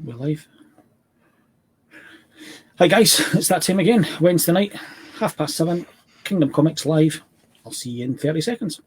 We're live. Hi guys, it's that time again. Wednesday night, 7:30, Kingdom Comics Live. I'll see you in 30 seconds.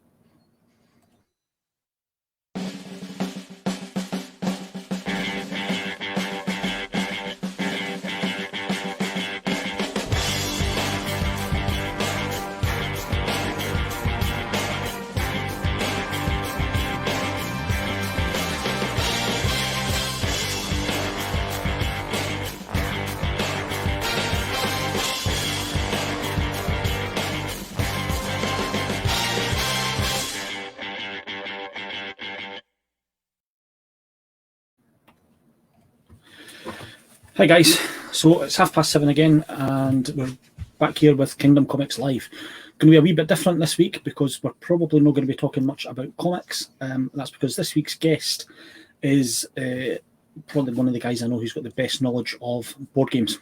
Hi guys, so it's 7:30 again, and we're back here with Kingdom Comics Live. Going to be a wee bit different this week because we're probably not going to be talking much about comics. That's because this week's guest is probably one of the guys I know who's got the best knowledge of board games,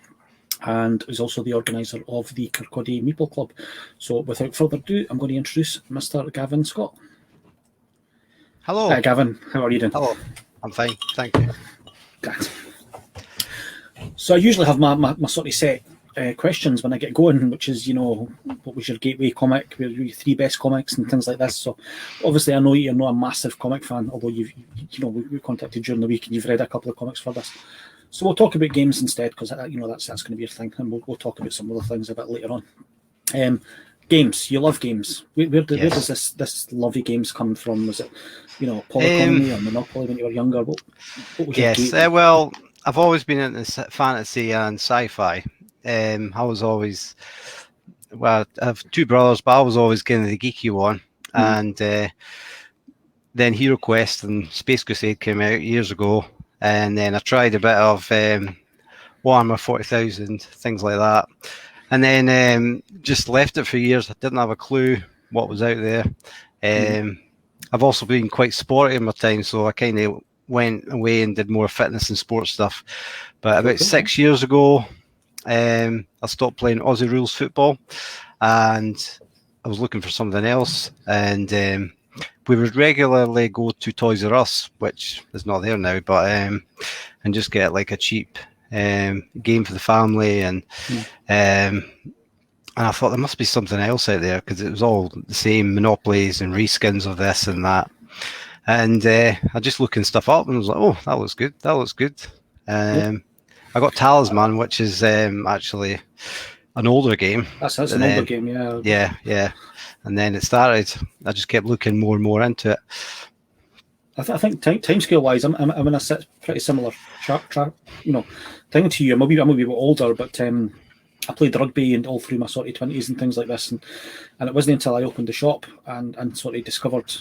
and is also the organiser of the Kirkcaldy Meeple Club. So without further ado, I'm going to introduce Mr. Gavin Scott. Hello. Hi Gavin, how are you doing? Hello, I'm fine, thank you. Good. So I usually have my sort of set questions when I get going, which is, what was your gateway comic, your 3 best comics and things like this. So obviously I know you're not a massive comic fan, although we contacted during the week and you've read a couple of comics for us. So we'll talk about games instead, because that's going to be your thing, and we'll talk about some other things a bit later on. Games, you love games. Where does this love of games come from? Was it, Polyconomy or Monopoly when you were younger? What was your gateway? Well, I've always been into fantasy and sci-fi. I was always, I have 2 brothers, but I was always kind of the geeky one. And then Hero Quest and Space Crusade came out years ago, and then I tried a bit of Warhammer 40,000, things like that, and then just left it for years. I didn't have a clue what was out there. I've also been quite sporty in my time, so I kind of went away and did more fitness and sports stuff. But about 6 years ago, I stopped playing Aussie rules football, and I was looking for something else. And we would regularly go to Toys R Us, which is not there now, but and just get like a cheap game for the family. And I thought there must be something else out there, because it was all the same monopolies and reskins of this and that. And I just looking stuff up and I was like, oh, that looks good. That looks good. I got Talisman, which is actually an older game. That's an older game, yeah. Yeah. And then it started. I just kept looking more and more into it. I think timescale wise, I'm in a pretty similar thing to you. I'm a wee bit older, but I played rugby and all through my sort of 20s and things like this, and it wasn't until I opened the shop and sort of discovered,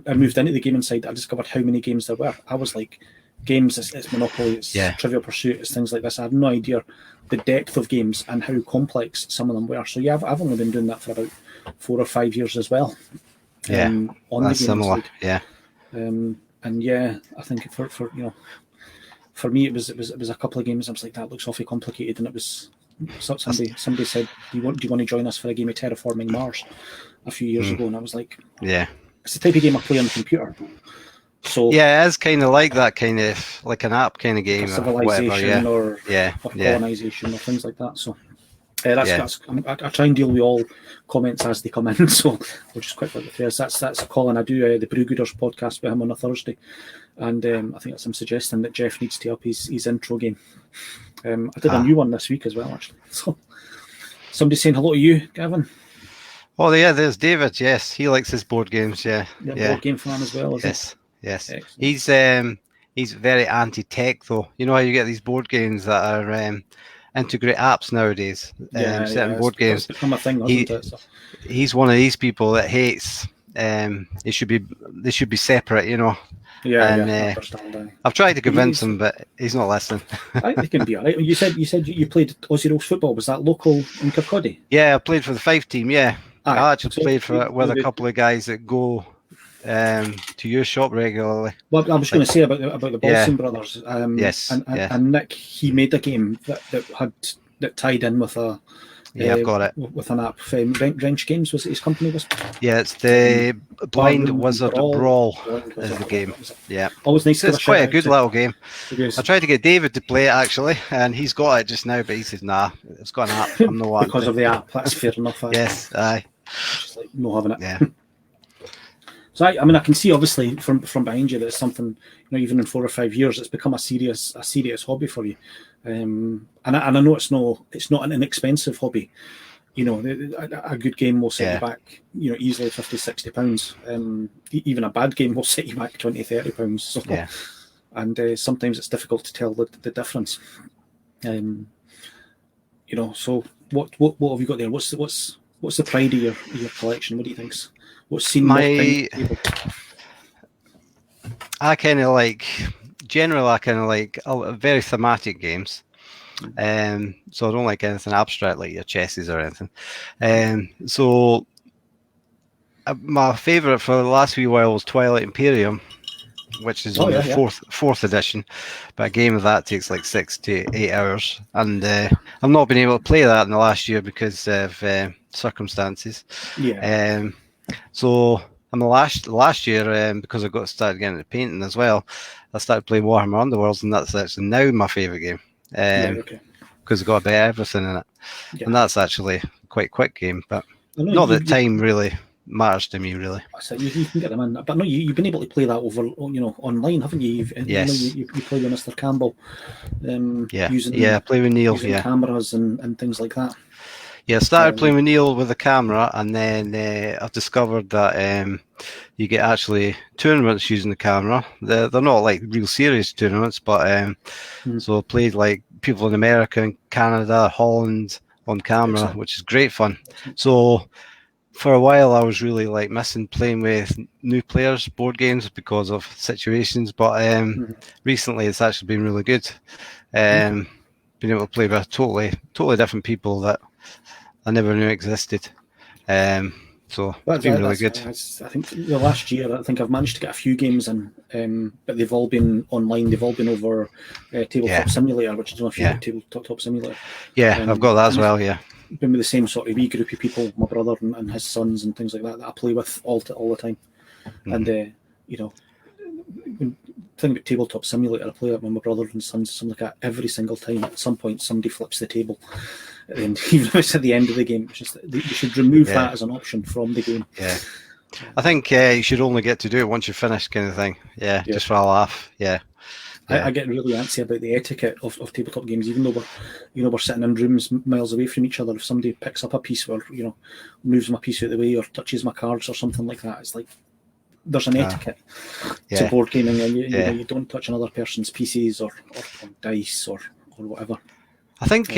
I moved into the gaming side, I discovered how many games there were. I was like, games, it's Monopoly, it's Trivial Pursuit, it's things like this. I had no idea the depth of games and how complex some of them were. So yeah, I've only been doing that for about 4 or 5 years as well. On that's the similar side. Yeah. And yeah, I think for me it was a couple of games. I was like, that looks awfully complicated, and it was. Somebody said, do you want to join us for a game of Terraforming Mars a few years ago, and I was like, yeah, it's the type of game I play on the computer. So yeah, it's kind of like that, kind of like an app kind of game, civilization or colonization or things like that. So I try and deal with all comments as they come in. So we'll just quickly get through this. That's Colin. I do the Brewgooders podcast with him on a Thursday, and I think that's him suggesting that Jeff needs to up his intro game. I did a new one this week as well, actually. So somebody saying hello to you, Gavin. Oh yeah, there's David. Yes, he likes his board games. Yeah. Board game fan as well. Yes. Excellent. He's very anti-tech though. You know how you get these board games that are integrate apps nowadays. Certain board games. It's become a thing, hasn't it? So. He's one of these people that hates. They should be separate. I've tried to convince him, but he's not listening. I think he can be alright. You said you played Aussie rules football. Was that local in Kirkcaldy? Yeah, I played for the 5 team. Yeah, I actually played with a couple of guys that go to your shop regularly. Well, I was going to say about the Bolson brothers. Yes, and Nick, he made a game that tied in with a Yeah, I've got it. With an app. Wrench Games was it his company? Was Yeah, it's the Blind Barroom Wizard Brawl. Brawl Blind is Wizard the Brawl, game. that was it. Yeah. Always nice to give It's a quite shout a out good to little game. because I tried to get David to play it actually, and he's got it just now, but he says, nah, it's got an app. I'm not wanting because to. of the app. That's fair enough. Yes, aye. Just like no having it. Yeah. So I mean, I can see obviously from behind you that it's something, even in 4 or 5 years, it's become a serious hobby for you. And I know it's not an inexpensive hobby. A good game will set you back, easily 50, 60 pounds. Even a bad game will set you back 20, 30 pounds. So, and sometimes it's difficult to tell the difference. So what have you got there? What's the pride of your collection? What do you think's what's seen more time? I kind of like very thematic games. So I don't like anything abstract like your chesses or anything. So my favourite for the last wee while was Twilight Imperium, which is on the fourth edition. But a game of that takes like 6 to 8 hours, and I've not been able to play that in the last year because of circumstances. Yeah. So in the last year, because I got started getting into painting as well, I started playing Warhammer Underworlds, and that's actually now my favourite game. Because it's got a bit of everything in it, and that's actually quite a quick game. But not that time really matters to me, really. So you can get them in, but no, you've been able to play that over, online, haven't you? Yes. You play with Mr. Campbell. Play with Neil. Using cameras and things like that. Yeah, I started playing with Neil with the camera, and then I've discovered that you get actually tournaments using the camera. They're not like real serious tournaments, but so I played like people in America and Canada, Holland on camera, which is great fun. So for a while I was really like missing playing with new players, board games, because of situations, but recently it's actually been really good. Been able to play with totally different people that I never knew existed. So it's been really good. I think the last year, I think I've managed to get a few games in, but they've all been online. They've all been over Tabletop Simulator, which is one of my favorite Tabletop Simulator. Yeah, I've got that as well. Yeah, been with the same sort of wee group of people, my brother and his sons and things like that I play with all the time. And the thing about Tabletop Simulator, I play it with my brother and sons, something like that every single time. At some point, somebody flips the table. And even if it's at the end of the game, it's just you should remove that as an option from the game. Yeah, I think you should only get to do it once you're finished, kind of thing. Yeah, just for a laugh. Yeah. I get really antsy about the etiquette of tabletop games, even though we're sitting in rooms miles away from each other. If somebody picks up a piece or moves my piece out of the way or touches my cards or something like that, it's like there's an etiquette to board gaming, and you don't touch another person's pieces or dice or whatever. I think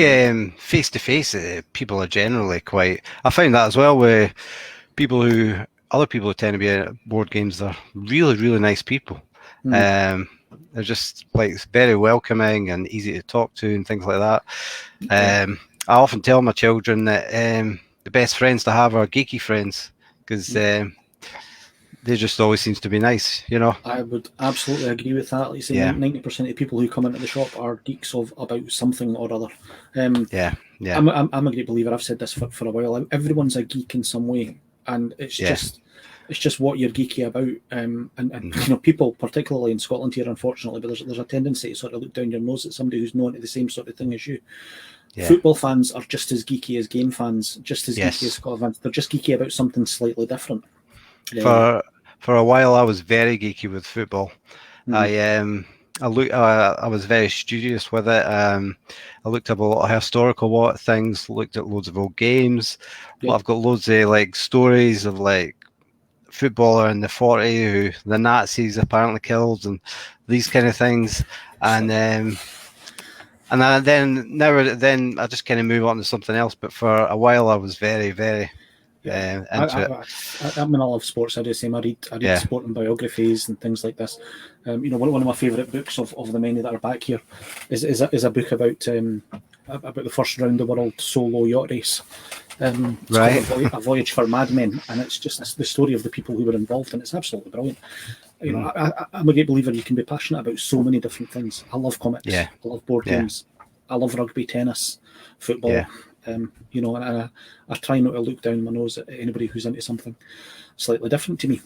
face to face, people are generally quite. I found that as well with other people who tend to be at board games. They're really, really nice people. They're just like very welcoming and easy to talk to and things like that. I often tell my children that the best friends to have are geeky friends, because they just always seems to be nice, I would absolutely agree with that. Like you say, 90% of the people who come into the shop are geeks about something or other. I'm a great believer. I've said this for a while. Everyone's a geek in some way, and it's just what you're geeky about. And people, particularly in Scotland here, unfortunately, but there's a tendency to sort of look down your nose at somebody who's known to the same sort of thing as you. Yeah. Football fans are just as geeky as game fans, just as geeky as Scotland fans. They're just geeky about something slightly different. For a while, I was very geeky with football. I was very studious with it. I looked up a lot of historical things, looked at loads of old games. I've got loads of like stories of like footballer in the 40s who the Nazis apparently killed and these kind of things. And then I just kind of move on to something else. But for a while, I was very, very into it. I mean, I love sports. I do the same. I read sporting biographies and things like this. One of my favourite books of the many that are back here is a book about the first round the world solo yacht race. It's called A Voyage for Madmen, and it's just the story of the people who were involved, and it's absolutely brilliant. I'm a great believer you can be passionate about so many different things. I love comics. I love board games. I love rugby, tennis, football. You know, and I try not to look down my nose at anybody who's into something slightly different to me.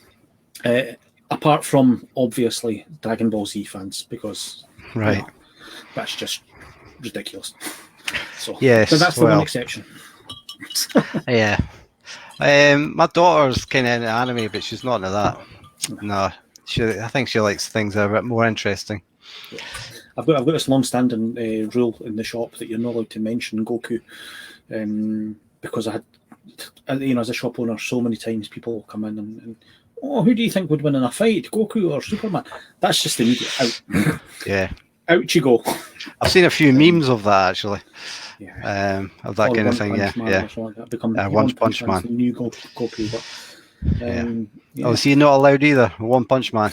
Apart from obviously Dragon Ball Z fans, because Right. you know, that's just ridiculous. So Yes, but that's the one exception. Yeah. My daughter's kind of into anime, but she's not into that. No, I think she likes things that are a bit more interesting. Yeah. I've got this long-standing rule in the shop that you're not allowed to mention Goku, because I had, you know, as a shop owner, so many times people will come in and oh, who do you think would win in a fight, Goku or Superman? That's just immediate out. Yeah, out you go. I've seen a few memes of that actually. Yeah, of that or kind of One thing. Punch Yeah, Man yeah. or something like that. Become One Punch Man. The new Goku, but yeah. Oh, so you're not allowed either. One Punch Man.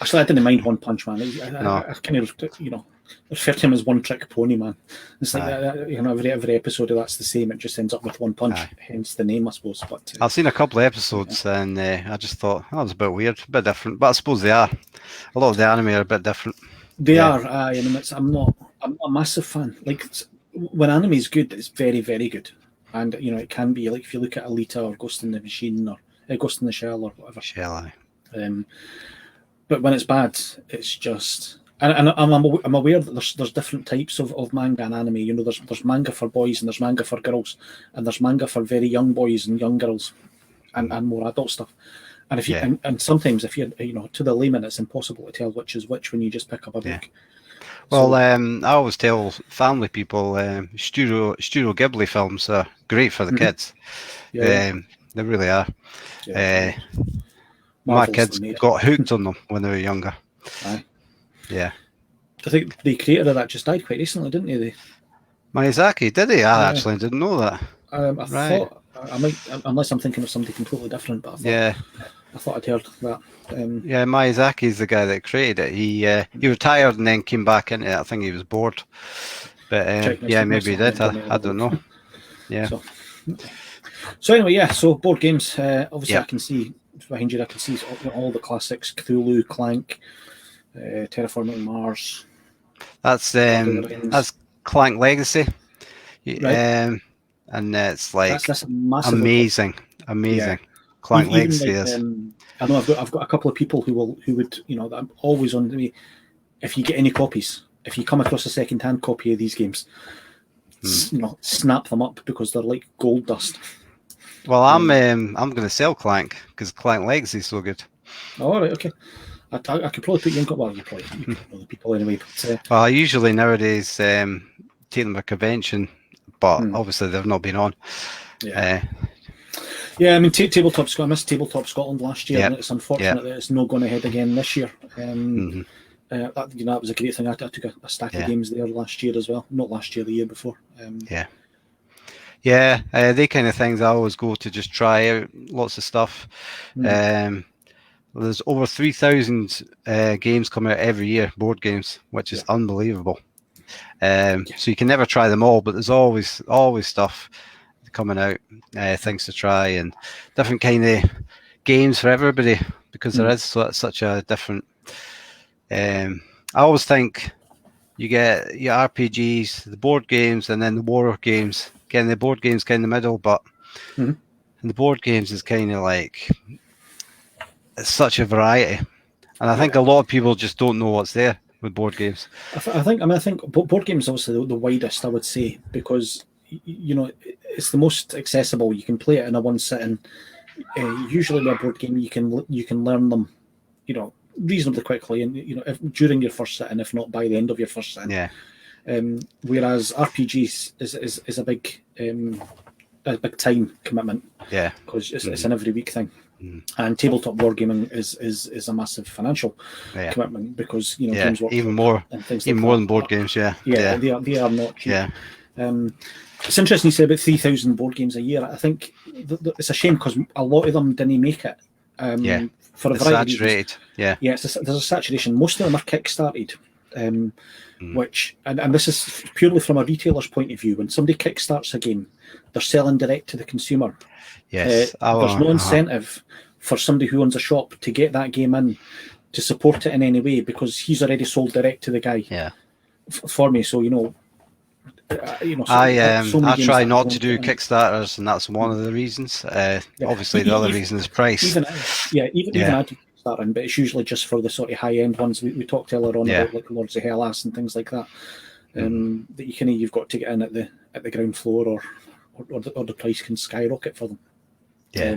Actually, I didn't mind One Punch Man. No. I kind of, you know, refer to him as One Trick Pony Man. It's like you know, every episode of that's the same. It just ends up with one punch, hence the name, I suppose. But I've seen a couple of episodes, and I just thought that was a bit weird, a bit different. But I suppose they are. A lot of the anime are a bit different. They are. I mean, I'm not a massive fan. Like when anime is good, it's very, very good, and you know it can be like if you look at Alita or Ghost in the Machine or Ghost in the Shell or whatever. But when it's bad, it's just. And I'm aware that there's different types of manga and anime. You know, there's manga for boys and there's manga for girls, and there's manga for very young boys and young girls, and more adult stuff. And if you and sometimes if you know to the layman, it's impossible to tell which is which when you just pick up a book. Well, I always tell family people Studio Ghibli films are great for the kids. They really are. My kids got hooked on them when they were younger. Aye. Yeah. I think the creator of that just died quite recently, didn't he? Miyazaki, did he? I actually didn't know that. I thought I might, unless I'm thinking of somebody completely different, but I thought I'd heard that. Miyazaki's the guy that created it. He retired and then came back into it. I think he was bored. But maybe he did. I don't know. Yeah. So anyway, so board games. Obviously, I can see behind you. I can see all the classics: Cthulhu, Clank, Terraforming Mars. That's Clank Legacy. Right. And it's like that's amazing. Yeah. Clank Legacy is. I know I've got a couple of people who would that I'm always on to me. If you get any copies, if you come across a second-hand copy of these games, snap them up because they're like gold dust. Well, I'm going to sell Clank because Clank Legacy is so good. Oh, all right, okay. I could probably put you in. Well, you probably know the people anyway. But, well, I usually nowadays take them to a convention, but obviously they've not been on. Yeah. I mean, Tabletop Scotland. I missed Tabletop Scotland last year, and it's unfortunate that it's not going ahead again this year. That was a great thing. I took a stack of games there last year as well. Not last year, the year before. They kind of things I always go to just try out lots of stuff. There's over 3,000 games come out every year, board games, which is unbelievable. So you can never try them all, but there's always stuff coming out, things to try, and different kind of games for everybody because there is such a different. I always think you get your RPGs, the board games, and then the war games. Again, the board games kind of in the middle, but and the board games is kind of like it's such a variety, and I think a lot of people just don't know what's there with board games. I think board games is obviously the widest, I would say, because it's the most accessible. You can play it in a one sitting. Usually with a board game, you can learn them, reasonably quickly, and during your first sitting, if not by the end of your first sitting. Yeah. Whereas RPGs is a big time commitment. Yeah. Because it's an every week thing. And tabletop wargaming is a massive financial commitment because games work even more than board games. They are not cheap. Yeah. It's interesting you say about 3,000 board games a year. I think it's a shame because a lot of them didn't make it. For a variety of reasons. There's a saturation. Most of them are kickstarted, which and this is purely from a retailer's point of view. When somebody kickstarts a game, they're selling direct to the consumer. Yes, there's no incentive for somebody who owns a shop to get that game in to support it in any way because he's already sold direct to the guy. Yeah. For me, so I games try that not don't to do get in. Kickstarters, and that's one of the reasons. Yeah. Obviously, the other Even, reason is price. even I do Kickstarting, but it's usually just for the sort of high end ones. We talked earlier on about like Lords of Hellas and things like that. That you've got to get in at the ground floor, or the price can skyrocket for them. Yeah.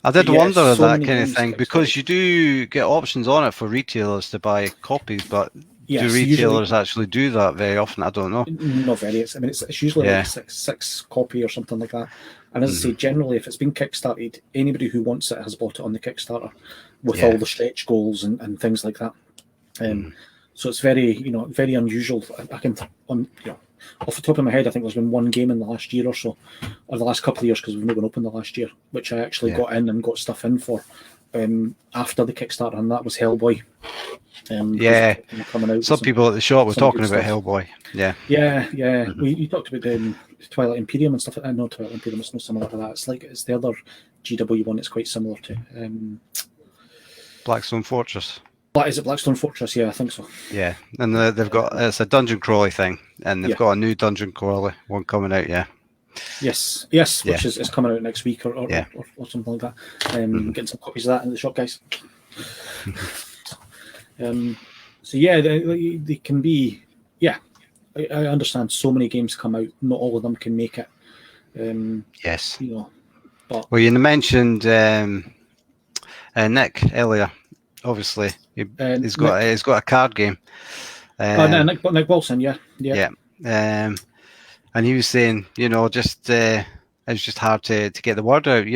I did wonder so that kind of thing, because you do get options on it for retailers to buy copies, but do retailers actually do that very often? I don't know. Not very. It's usually like six copy or something like that. And as I say, generally, if it's been kickstarted, anybody who wants it has bought it on the Kickstarter with all the stretch goals and things like that. So it's very very unusual. I can off the top of my head, I think there's been one game in the last year or so, or the last couple of years, because we've not been open the last year, which I actually got in and got stuff in for after the Kickstarter, and that was Hellboy. Coming out. Some people at the shop were talking about Hellboy. We talked about Twilight Imperium and stuff like that. No, Twilight Imperium, it's not similar to that. It's the other GW one. It's quite similar to Blackstone Fortress. Is it Blackstone Fortress? Yeah, I think so. Yeah, and they've got it's a dungeon crawly thing, and they've got a new dungeon crawly one coming out. Yes, which is coming out next week or something like that. Getting some copies of that in the shop, guys. They can be. Yeah, I understand. So many games come out, not all of them can make it. Yes. But you mentioned Nick earlier. Obviously, he's got a card game. Nick Wilson, yeah. And he was saying, just it's just hard to get the word out.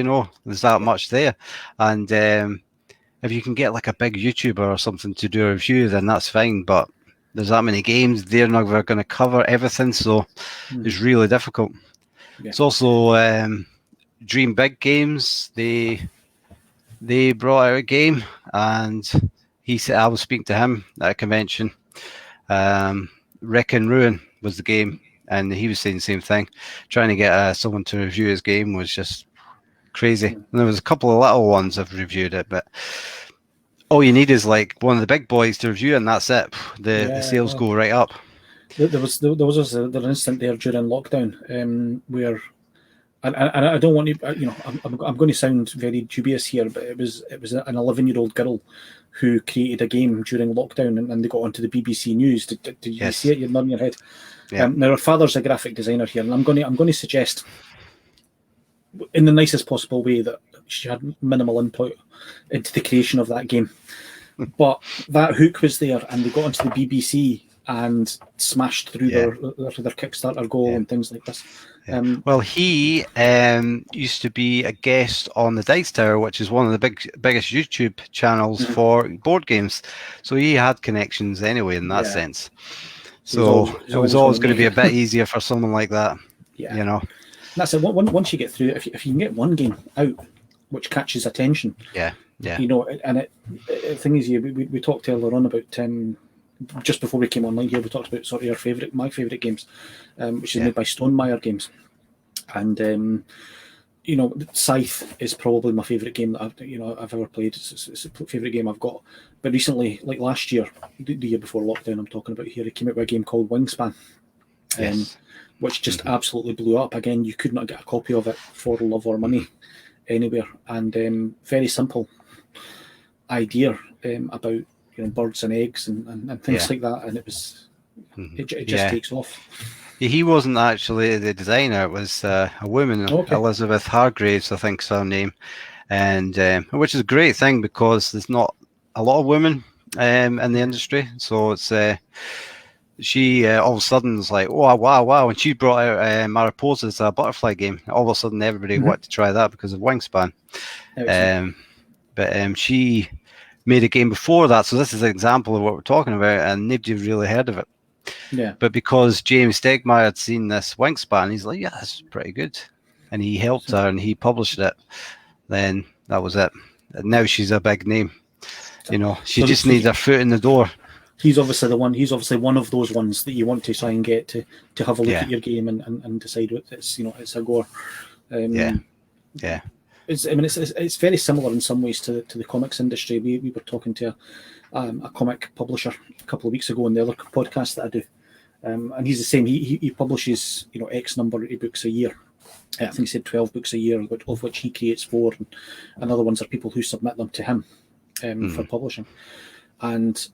There's that much there, and if you can get like a big YouTuber or something to do a review, then that's fine. But there's that many games; they're never going to cover everything, so it's really difficult. Yeah. It's also Dream Big Games. They brought out a game, and he said, I was speaking to him at a convention. Wreck and Ruin was the game, and he was saying the same thing. Trying to get someone to review his game was just crazy. And there was a couple of little ones I've reviewed it, but all you need is like one of the big boys to review, and that's it. The sales go right up. There was an instant there during lockdown where. And I don't want to, I'm going to sound very dubious here, but it was an 11-year-old girl who created a game during lockdown, and they got onto the BBC News. Did you see it? You're nodding your head. Yeah. Now her father's a graphic designer here, and I'm going to suggest, in the nicest possible way, that she had minimal input into the creation of that game, but that hook was there, and they got onto the BBC and smashed through their Kickstarter goal and things like this. Well, he used to be a guest on the Dice Tower, which is one of the biggest YouTube channels for board games. So he had connections anyway in that sense. So it was always going to be a bit easier for someone like that. Yeah. That's it. Once you get through it, if you can get one game out which catches attention, and the thing is, we talked earlier on about just before we came online here, we talked about sort of my favourite games, which is made by Stonemaier Games, and Scythe is probably my favourite game that I've ever played. It's a favourite game I've got. But recently, like last year, the year before lockdown, I'm talking about here, it came out with a game called Wingspan, which just absolutely blew up. Again, you could not get a copy of it for love or money anywhere, and very simple idea about birds and eggs and things like that, and it just takes off. He wasn't actually the designer; it was a woman, Elizabeth Hargraves, I think is her name, and which is a great thing because there's not a lot of women in the industry, so it's she all of a sudden is like, wow, and she brought out Mariposa's butterfly game. All of a sudden, everybody wanted to try that because of Wingspan, but she made a game before that, so this is an example of what we're talking about, and nobody really heard of it. Yeah. But because James Stegmaier had seen this Wingspan, he's like, that's pretty good. And he helped her and he published it. Then that was it. And now she's a big name. She just needs her foot in the door. He's obviously one of those ones that you want to try and get to have a look at your game and decide what it's a goer. It's very similar in some ways to the comics industry. We were talking to a comic publisher a couple of weeks ago on the other podcast that I do, And he's the same. He publishes X number of books a year. I think he said 12 books a year, of which he creates 4, and other ones are people who submit them to him for publishing. And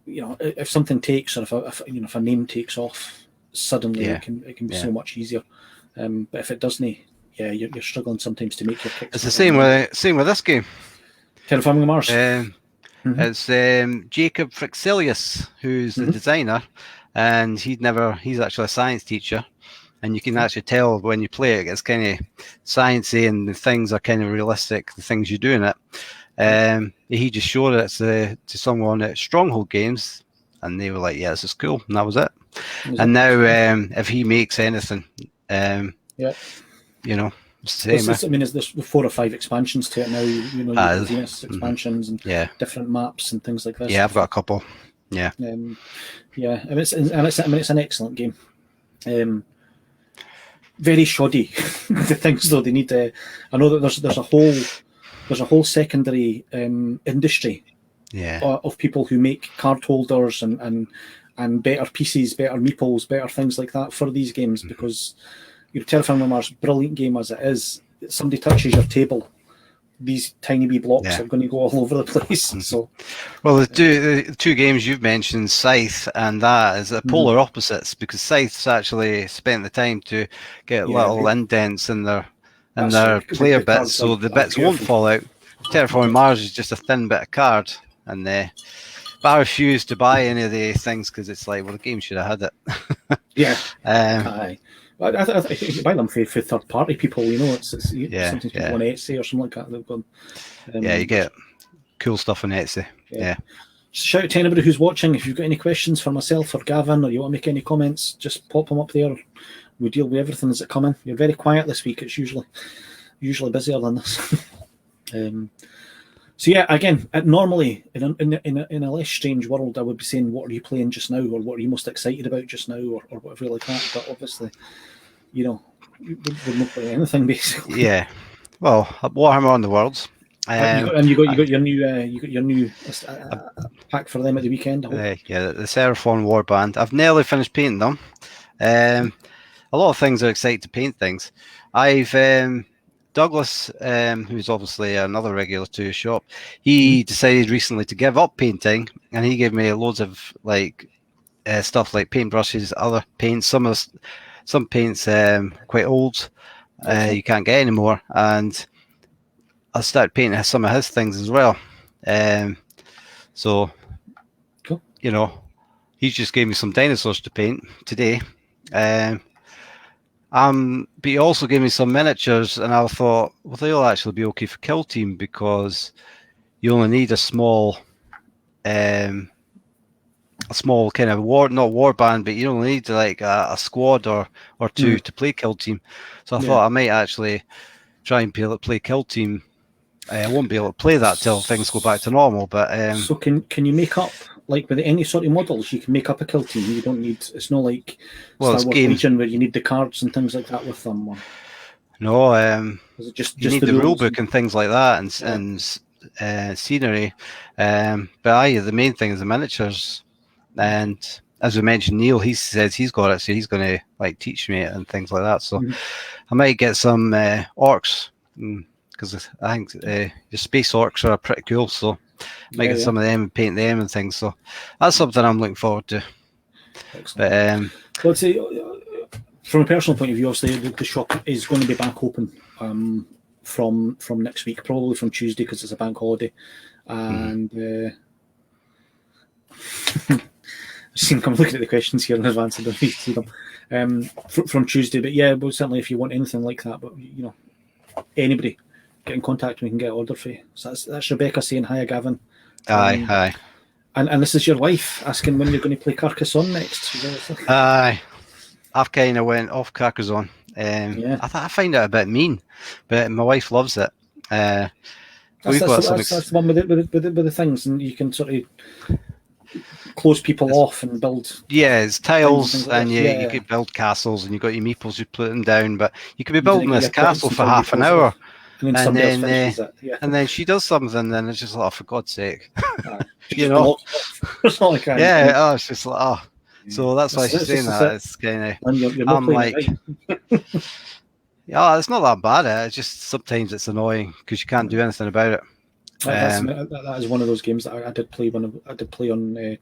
if something takes, or if a name takes off suddenly, it can be so much easier. But if it doesn't, you're struggling sometimes to make your kicks. It's the same with this game. Terraforming Mars. It's Jacob Frixelius, who's the designer, and he's actually a science teacher, and you can actually tell when you play it, it's kind of sciencey and the things are kind of realistic, the things you do in it. He just showed it to someone at Stronghold Games, and they were like, yeah, this is cool, and that was it. Now if he makes anything, there's 4 or 5 expansions to it now. Venus expansions and different maps and things like this. Yeah, I've got a couple. Yeah. It's an excellent game. Very shoddy. The things though, they need to. I know that there's a whole secondary industry. Of people who make card holders and better pieces, better meeples, better things like that for these games because. Terraforming Mars, brilliant game as it is. Somebody touches your table, these tiny wee blocks are going to go all over the place. So, well, the two games you've mentioned, Scythe and that, is polar opposites because Scythe's actually spent the time to get little indents in their player bits, so the bits won't fall out. Terraforming Mars is just a thin bit of card, and but I refuse to buy any of the things because it's like, well, the game should have had it. Aye. I think you buy them for third party people, it's something people on Etsy or something like that. They've gone. You get cool stuff on Etsy. Just shout out to anybody who's watching. If you've got any questions for myself or Gavin, or you want to make any comments, just pop them up there. We deal with everything as it comes in. You're very quiet this week. It's usually busier than this. So again, normally in a less strange world, I would be saying, what are you playing just now, or what are you most excited about just now, or whatever like that. But obviously, we're not playing anything basically. Yeah, well, Warhammer on the Worlds. You got your new pack for them at the weekend. The Seraphon Warband. I've nearly finished painting them. A lot of things are excited to paint things. I've Douglas, who's obviously another regular to his shop, he decided recently to give up painting, and he gave me loads of stuff like paintbrushes, other paints. Some paints quite old, you can't get anymore, and I started painting some of his things as well. So, cool. He just gave me some dinosaurs to paint today. But he also gave me some miniatures, and I thought, well, they'll actually be okay for Kill Team because you only need a small kind of not warband, but you only need like a squad or two to play Kill Team. So I thought I might actually try and be able to play Kill Team. I won't be able to play that till things go back to normal. But so can you make up? Like with any sort of models, you can make up a Kill Team. You don't need. It's not like Star Wars Legion where you need the cards and things like that with them. Or... No, is it just you need the rule book and things like that, and scenery. But the main thing is the miniatures. And as we mentioned, Neil, he says he's got it, so he's going to teach me it and things like that. So I might get some orcs because I think the space orcs are pretty cool. So. Might get some of them and paint them and things. So that's something I'm looking forward to. Excellent. But let's say, from a personal point of view, obviously the shop is going to be back open from next week, probably from Tuesday because it's a bank holiday. And I'm looking at the questions here in advance. I don't need to see them from Tuesday. But well, certainly if you want anything like that, but anybody. Get in contact and we can get an order for you. So that's Rebecca saying hi, Gavin. Hi. And this is your wife asking when you're going to play Carcassonne next. Aye. I've kind of went off Carcassonne. I find it a bit mean, but my wife loves it. That's the one with the things, and you can sort of close people off and build. Yeah, it's tiles, and you could build castles, and you got your meeples, you put them down, but you could be building this castle for half an hour. And then she does something, and it's just like, oh, for God's sake, it's all I can. It's just like, So that's why she's saying that. It's kind of, and you're not I'm playing like, it right. yeah, it's not that bad. It's just sometimes it's annoying because you can't do anything about it. That is one of those games that I did play I did play on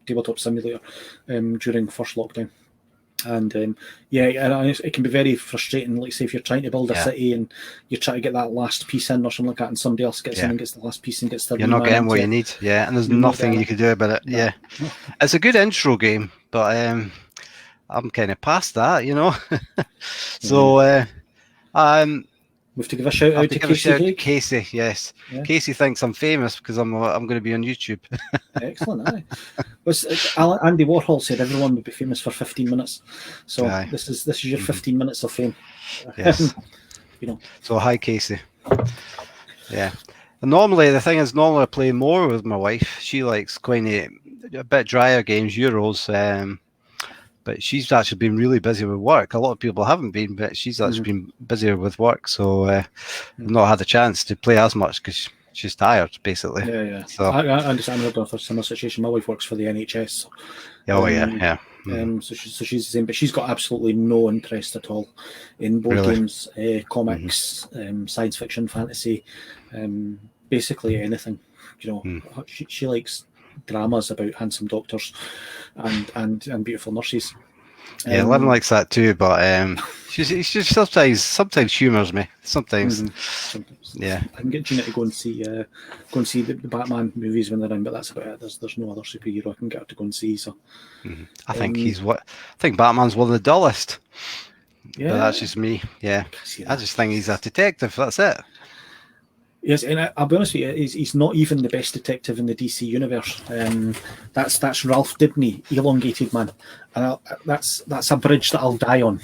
Tabletop Simulator during first lockdown. And it can be very frustrating. Like, say, if you're trying to build a city and you're trying to get that last piece in or something like that, and somebody else gets in and gets the last piece and gets the you're not getting what you need. Yeah, and there's nothing you can do about it. No. Yeah, it's a good intro game, but I'm kind of past that, you know. So we have to give a shout out to Casey. Yes, yeah. Casey thinks I'm famous because I'm going to be on YouTube. Excellent. Andy Warhol said everyone would be famous for 15 minutes. So this is your 15 minutes of fame. Yes. You know. So hi, Casey. Yeah. And normally I play more with my wife. She likes quite a bit drier games, Euros. But she's actually been really busy with work. A lot of people haven't been, but she's actually been busier with work. So I've not had the chance to play as much because she's tired, basically. Yeah. So I understand a similar situation. My wife works for the NHS. So, So she's the same, but she's got absolutely no interest at all in board games, comics, science fiction, fantasy, basically anything. You know, she likes dramas about handsome doctors and beautiful nurses. Lynn likes that too, but she just sometimes humours me. Sometimes. Yeah. I can get Gina to go and see the Batman movies when they're in, but that's about it. There's no other superhero I can get her to go and see. So I think Batman's one of the dullest. Yeah, but that's just me. Yeah, I just think he's a detective. That's it. Yes, and I'll be honest with you, he's not even the best detective in the DC universe. That's Ralph Dibny, Elongated Man, and that's a bridge that I'll die on.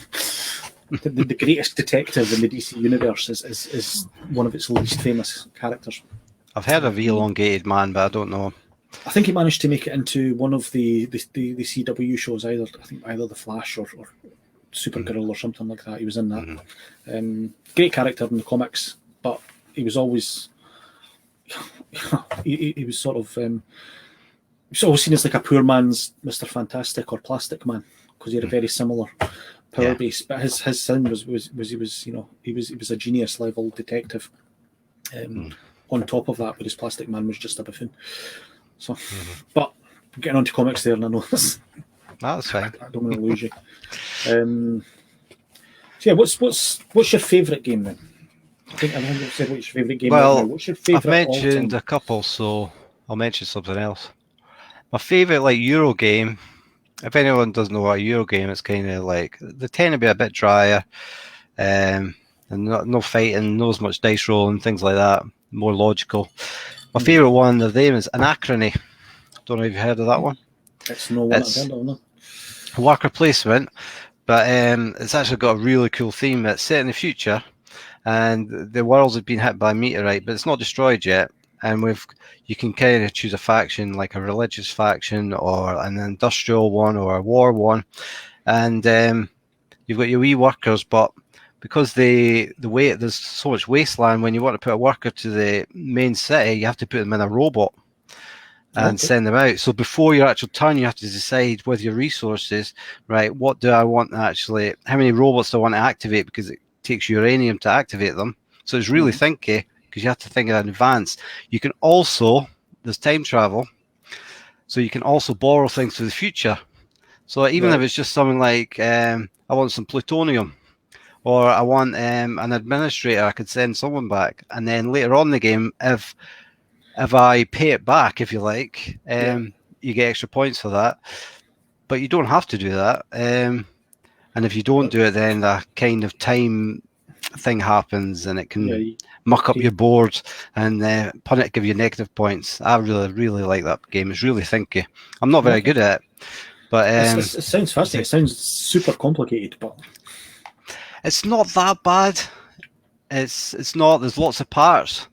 The greatest detective in the DC universe is one of its least famous characters. I've heard of Elongated Man, but I don't know. I think he managed to make it into one of the CW shows, either The Flash or Supergirl or something like that. He was in that. Great character in the comics, but he was always he was sort of he's always seen as like a poor man's Mr. Fantastic or Plastic Man, because he had a very similar power base. But his sin was he was a genius level detective. On top of that, but his Plastic Man was just a buffoon. So, but getting on to comics there, and I know this. That's fine. I don't want to lose you. So yeah, what's your favourite game then? I think I've said what's your favourite game. Well, what's your favourite? I've mentioned a couple, so I'll mention something else. My favourite Euro game. If anyone doesn't know what a Euro game, it's kind of like they tend to be a bit drier, and no fighting, not as much dice rolling, things like that. More logical. My favourite one of them is Anachrony. Don't know if you've heard of that one. It's no one I've heard of, no. Worker placement, but it's actually got a really cool theme. It's set in the future, and the worlds have been hit by a meteorite, but it's not destroyed yet. And you can kind of choose a faction, like a religious faction, or an industrial one, or a war one, and you've got your wee workers, but because there's so much wasteland, when you want to put a worker to the main city, you have to put them in a robot and send them out. So before your actual turn, you have to decide with your resources, right, what do I want to actually, how many robots do I want to activate, because it takes uranium to activate them. So it's really thinky, because you have to think in advance. You can also, there's time travel, so you can also borrow things for the future. So even if it's just something like, I want some plutonium, or I want an administrator, I could send someone back. And then later on in the game, if I pay it back, if you like, you get extra points for that. But you don't have to do that. And if you don't do it, then a kind of time thing happens, and it can muck up your board and give you negative points. I really, really like that game. It's really thinky. I'm not very good at it. But it sounds fascinating. It sounds super complicated, but it's not that bad. It's not. There's lots of parts,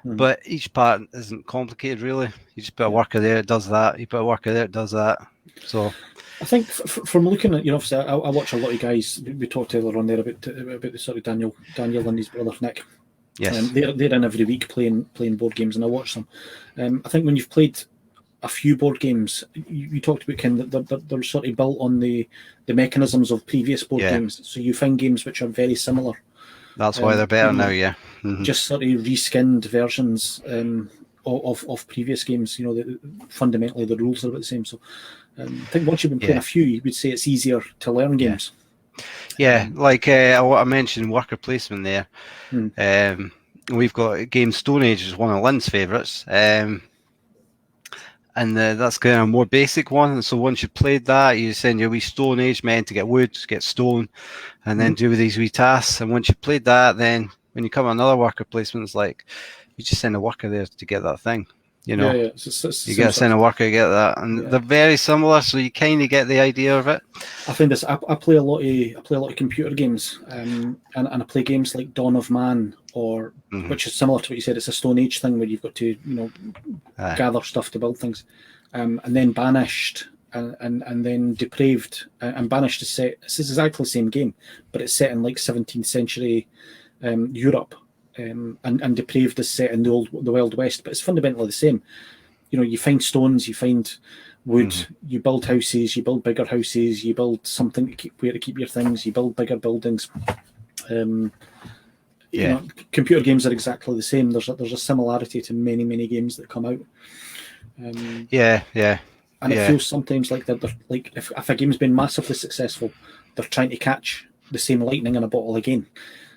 but each part isn't complicated really. You just put a worker there, it does that. You put a worker there, it does that. So I think from looking at, obviously I watch a lot of guys. We talked earlier on there about the sort of Daniel and his brother Nick. Yes, they're in every week playing board games, and I watch them. I think when you've played a few board games. You talked about kind of they're sort of built on the mechanisms of previous board games. So you find games which are very similar. That's why they're better now, yeah. Mm-hmm. Just sort of reskinned versions of previous games. Fundamentally the rules are about the same. So I think once you've been playing a few, you would say it's easier to learn games. Yeah, like what I mentioned, worker placement there. We've got game Stone Age is one of Lynn's favourites. And that's kind of a more basic one. So once you've played that, you send your wee Stone Age men to get wood, get stone, and then do these wee tasks. And once you've played that, then when you come on another worker placement, it's like you just send a worker there to get that thing. You know, it's you get to send a worker to get that, and they're very similar, so you kind of get the idea of it. I find this. I play a lot of computer games, and I play games like Dawn of Man, or which is similar to what you said. It's a Stone Age thing where you've got to gather stuff to build things, and then Banished, and then Depraved, and Banished is set. This is exactly the same game, but it's set in like 17th century Europe. And Depraved is set in the Wild West, but it's fundamentally the same. You find stones, you find wood, you build houses, you build bigger houses, you build something to keep your things, you build bigger buildings. Computer games are exactly the same. There's a similarity to many games that come out. And it feels sometimes like they're like if a game's been massively successful, they're trying to catch the same lightning in a bottle again.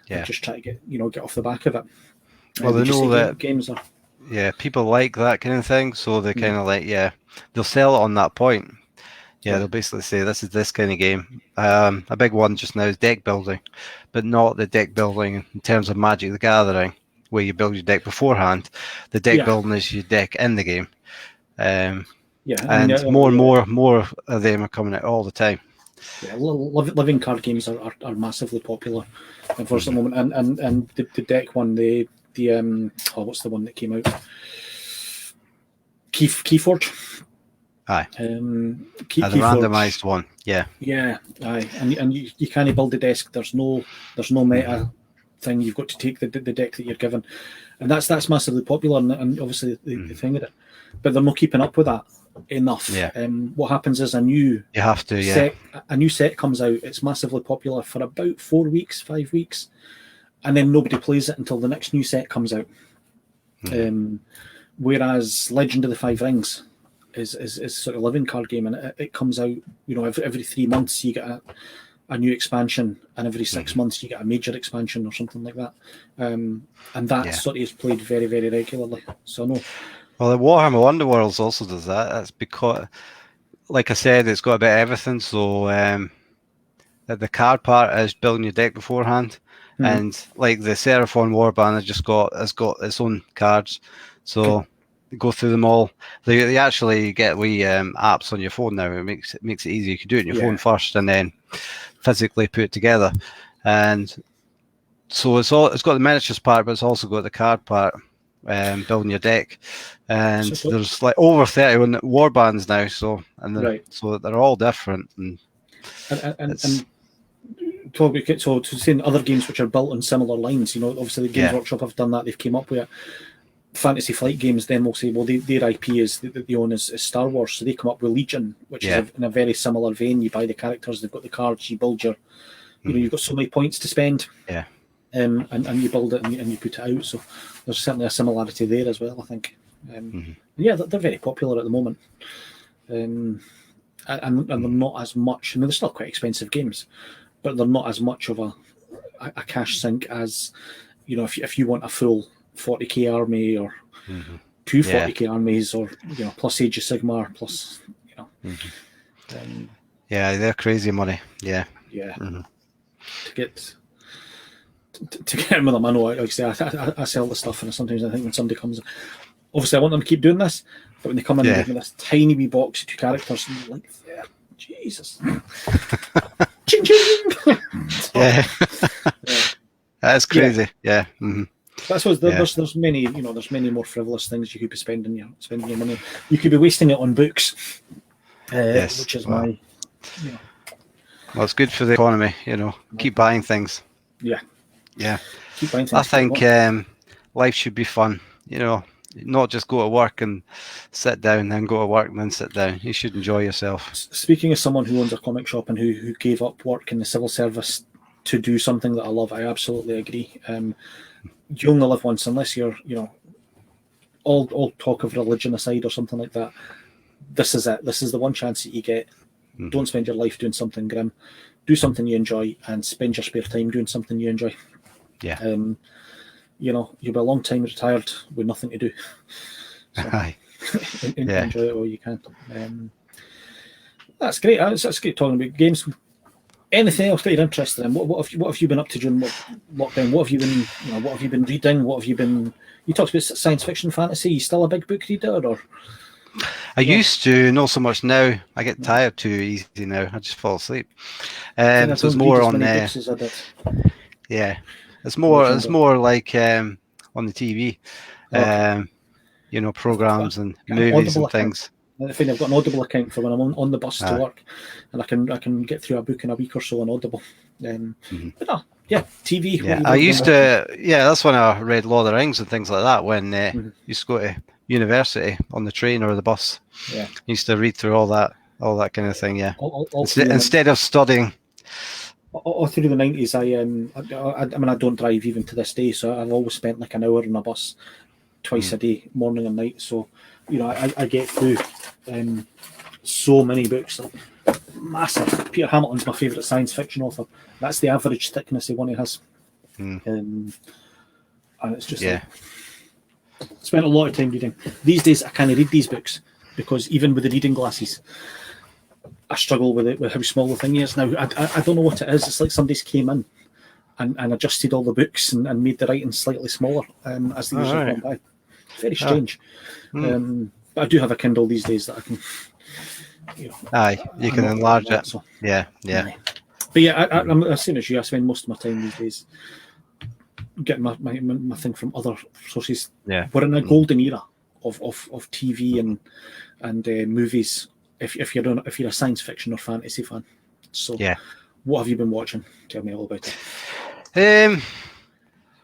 Just try to get off the back of it. Well, they know that games are. Yeah, people like that kind of thing, so they kind of like they'll sell it on that point. They'll basically say this is this kind of game. A big one just now is deck building, but not the deck building in terms of Magic the Gathering, where you build your deck beforehand. The deck building is your deck in the game. And more and more of them are coming out all the time. Living card games are massively popular for the moment, and the deck one, the what's the one that came out? Keyforge. Aye. The randomised one. Yeah. Aye, and you can't build the desk. There's no meta thing. You've got to take the deck that you're given, and that's massively popular, and obviously the thing with it, but they're not keeping up with that enough. What happens is a new set comes out. It's massively popular for about 4 weeks, 5 weeks, and then nobody plays it until the next new set comes out. Whereas Legend of the Five Rings is sort of a living card game, and it comes out every 3 months you get a new expansion, and every 6 months you get a major expansion or something like that, and that sort of is played very, very regularly. So no. Well, the Warhammer Underworlds also does that. That's because, like I said, it's got a bit of everything. So the card part is building your deck beforehand, and like the Seraphon Warband has got its own cards. So you go through them all. They actually get apps on your phone now. It makes it easy. You can do it on your phone first, and then physically put it together. And so it's got the miniatures part, but it's also got the card part. Building your deck, and there's like over 30 warbands now, so they're all different, and so to say other games which are built on similar lines, obviously the Games Workshop have done that. They've came up with it. Fantasy Flight Games then will say, well, their IP is that they own is Star Wars, so they come up with Legion, which is in a very similar vein. You buy the characters, they've got the cards, you build your, you've got so many points to spend. And you build it and you put it out. So there's certainly a similarity there as well, I think. They're very popular at the moment. And they're not as much. I mean, they're still quite expensive games, but they're not as much of a cash sink as, if you want a full 40k army or two 40k armies, or plus Age of Sigmar, plus they're crazy money. To get in with them. I know, like I say, I sell the stuff, and sometimes I think when somebody comes, obviously I want them to keep doing this, but when they come in and give me this tiny wee box of 2 characters, and you're like, Jesus. Ching ching. That's crazy. That's what there's many there's many more frivolous things you could be spending your money. You could be wasting it on books, which is my. Well, it's good for the economy. Keep buying things. Yeah. Keep buying things. I think life should be fun. not just go to work and sit down, then go to work and then sit down. You should enjoy yourself. Speaking as someone who owns a comic shop and who gave up work in the civil service to do something that I love, I absolutely agree. You only live once, unless you're, all talk of religion aside or something like that. This is it. This is the one chance that you get. Don't spend your life doing something grim. Do something you enjoy, and spend your spare time doing something you enjoy. Yeah. You'll be a long time retired with nothing to do. So, enjoy it all you can. That's great. That's great talking about games. Anything else that you're interested in? What have you been up to during lockdown? What have you been reading? What have you been? You talked about science fiction, fantasy. You still a big book reader, or? I used to, not so much now. I get tired too easy now. I just fall asleep. So it's more on there. Yeah, it's more like on the TV, programs and movies and things. I think I've got an Audible account for when I'm on the bus to work, and I can get through a book in a week or so on Audible. But TV. Yeah, I used to. Yeah, that's when I read Lord of the Rings and things like that. When I used to go to university on the train or the bus. Yeah, I used to read through all that kind of thing. Yeah, instead of studying. All through the 90s, I don't drive even to this day, so I've always spent like an hour on a bus twice a day, morning and night. So, I get through so many books. Massive. Peter Hamilton's my favourite science fiction author. That's the average thickness one he has. And it's just spent a lot of time reading. These days, I can't read these books because even with the reading glasses, I struggle with it, with how small the thing is. Now, I don't know what it is. It's like somebody's came in and adjusted all the books and made the writing slightly smaller as the years have gone by. Very strange. But I do have a Kindle these days that I can... you can enlarge it. So. Yeah. But yeah, I'm the same as you. I spend most of my time these days getting my thing from other sources. Yeah. We're in a golden era of TV and movies. If you're a science fiction or fantasy fan, so what have you been watching? Tell me all about it.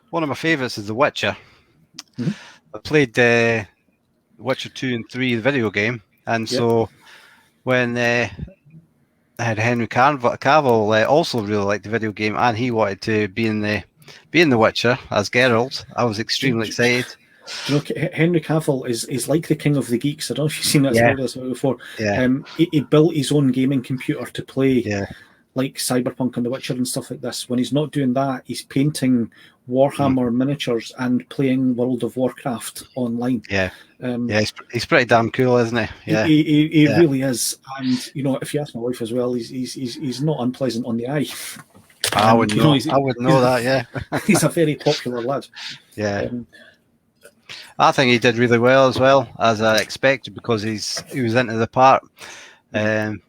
One of my favourites is The Witcher. I played Witcher 2 and 3, the video game, and so when I had Henry Cavill also really liked the video game, and he wanted to be in the Witcher as Geralt. I was extremely excited. Henry Cavill is like the king of the geeks. I don't know if you've seen that before. Yeah. He built his own gaming computer to play like Cyberpunk and The Witcher and stuff like this. When he's not doing that, he's painting Warhammer miniatures and playing World of Warcraft online. He's pretty damn cool, isn't he? Yeah, he really is. And if you ask my wife as well, he's not unpleasant on the eye. I would know. I would know that. Yeah, he's a very popular lad. Yeah. I think he did really well as I expected because he was into the part. Read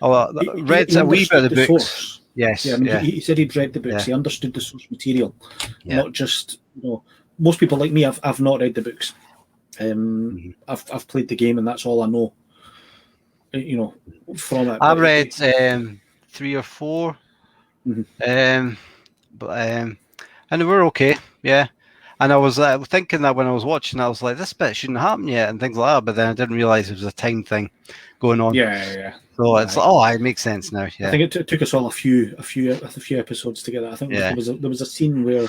a wee bit of the books. Source. Yes, he said he'd read the books. He understood the source material, not just most people like me. I've not read the books. I've played the game and that's all I know. From it. I've read 3 or 4, and they were okay. Yeah. And I was thinking that when I was watching, I was like, this bit shouldn't happen yet and things like that. But then I didn't realize it was a time thing going on. Yeah. So it's it makes sense now. Yeah. I think it took us all a few episodes to get that. I think there was a scene where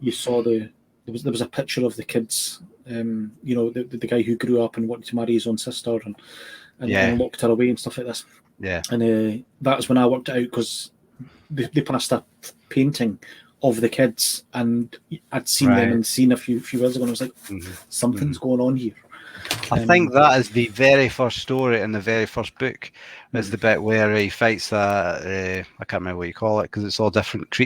you saw there was a picture of the kids. The guy who grew up and wanted to marry his own sister and locked her away and stuff like this. Yeah. And that was when I worked it out because they passed a painting of the kids, and I'd seen them and seen a few years ago, and I was like, something's going on here. I think that is the very first story in the very first book. Is the bit where he fights that I can't remember what you call it because it's all different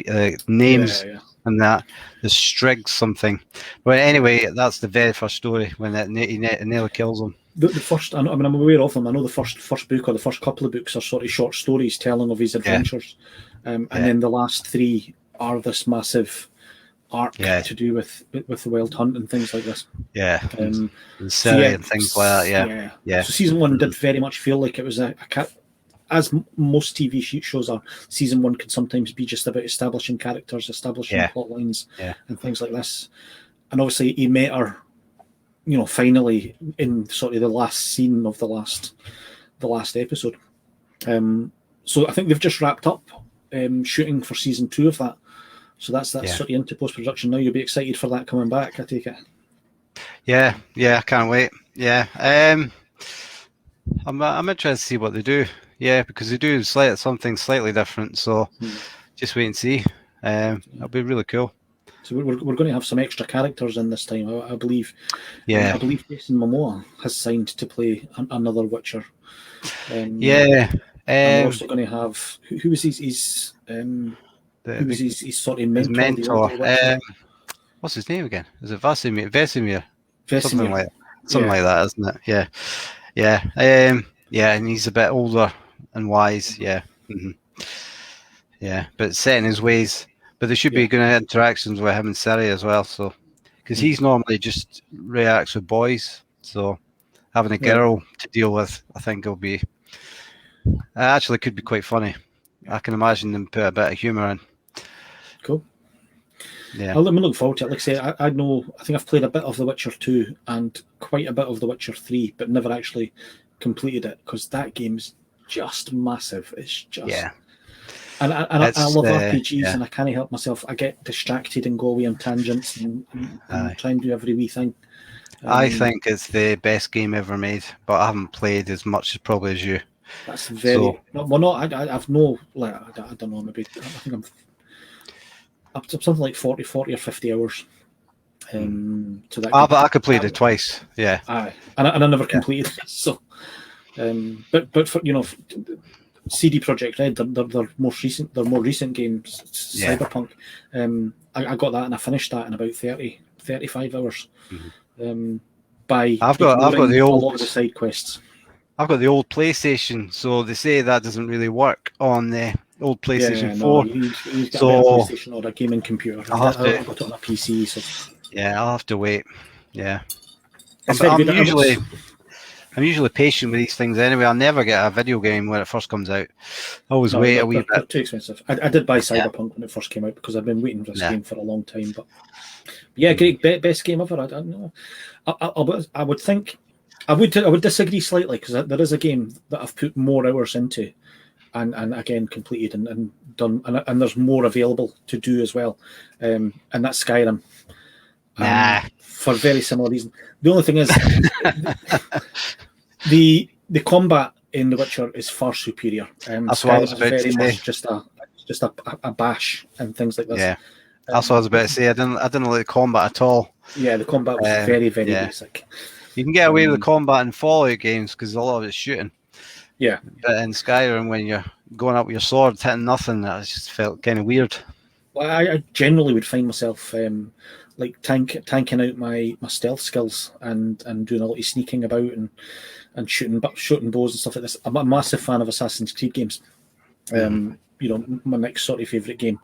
names and that the Striggs something. But anyway, that's the very first story when he nearly kills him. The first, I'm aware of them. I know the first book or the first couple of books are sort of short stories telling of his adventures, and then the last 3 are this massive arc to do with the Wild Hunt and things like this. Yeah, and things like that. Yeah. So season 1 did very much feel like it was as most TV shows are. Season 1 can sometimes be just about establishing characters, establishing plot lines, and things like this. And obviously, he met her finally in sort of the last scene of the last episode. So I think they've just wrapped up shooting for season 2 of that. So that's sort of into post-production now. You'll be excited for that coming back, I take it. Yeah, I can't wait. Yeah, I'm interested to see what they do. Yeah, because they do something slightly different. So just wait and see. That'll be really cool. So we're going to have some extra characters in this time, I believe. Yeah, I believe Jason Momoa has signed to play another Witcher. yeah. And we're also going to have who was his sort of mentor? His mentor. The Witcher? What's his name again? Is it Vesemir? Vesemir. Something like that, isn't it? Yeah. And he's a bit older and wise. Yeah. Mm-hmm. Yeah, but set in his ways. But there should be good interactions with him and Siri as well. So, because he's normally just reacts with boys, so having a girl to deal with, I think it'll be actually could be quite funny. I can imagine them put a bit of humour in. Cool. Yeah, I'm looking forward to it. Like I say, I think I've played a bit of The Witcher 2 and quite a bit of The Witcher 3, but never actually completed it because that game's just massive. It's just And I love RPGs, and I can't help myself. I get distracted and go away on tangents and try and do every wee thing. I think it's the best game ever made, but I haven't played as much probably as you. That's very I've no like I don't know, maybe I think I'm up to something like 40 or 50 hours. To that. But I completed it twice. Yeah. Aye, and I never completed it. So, but for CD Projekt Red, their more recent games, Cyberpunk. I got that and I finished that in about 35 hours. I've got the old, a lot of the side quests. I've got the old PlayStation, so they say that doesn't really work on the old PlayStation 4. You've got a PlayStation or a gaming computer. I've got it on a PC. So. Yeah, I'll have to wait. Yeah, I'm usually patient with these things anyway. I'll never get a video game when it first comes out. I always wait a wee bit. They're too expensive. I did buy Cyberpunk when it first came out because I've been waiting for this game for a long time. But yeah, great, best game ever. I don't know. I would think I would disagree slightly because there is a game that I've put more hours into, and again completed and done, and there's more available to do as well, and that's Skyrim. For very similar reason. The only thing is, the combat in The Witcher is far superior. That's what I was about to say. Much just a bash and things like this. Yeah, that's what I was about to say. I didn't like the combat at all. Yeah, the combat was very basic. You can get away with the combat in Fallout games because a lot of it's shooting. Yeah, but in Skyrim, when you're going up with your sword, hitting nothing, that just felt kind of weird. Well, I generally would find myself like tanking out my stealth skills and doing a lot of sneaking about and shooting bows and stuff like this. I'm a massive fan of Assassin's Creed games. My next sort of favourite game.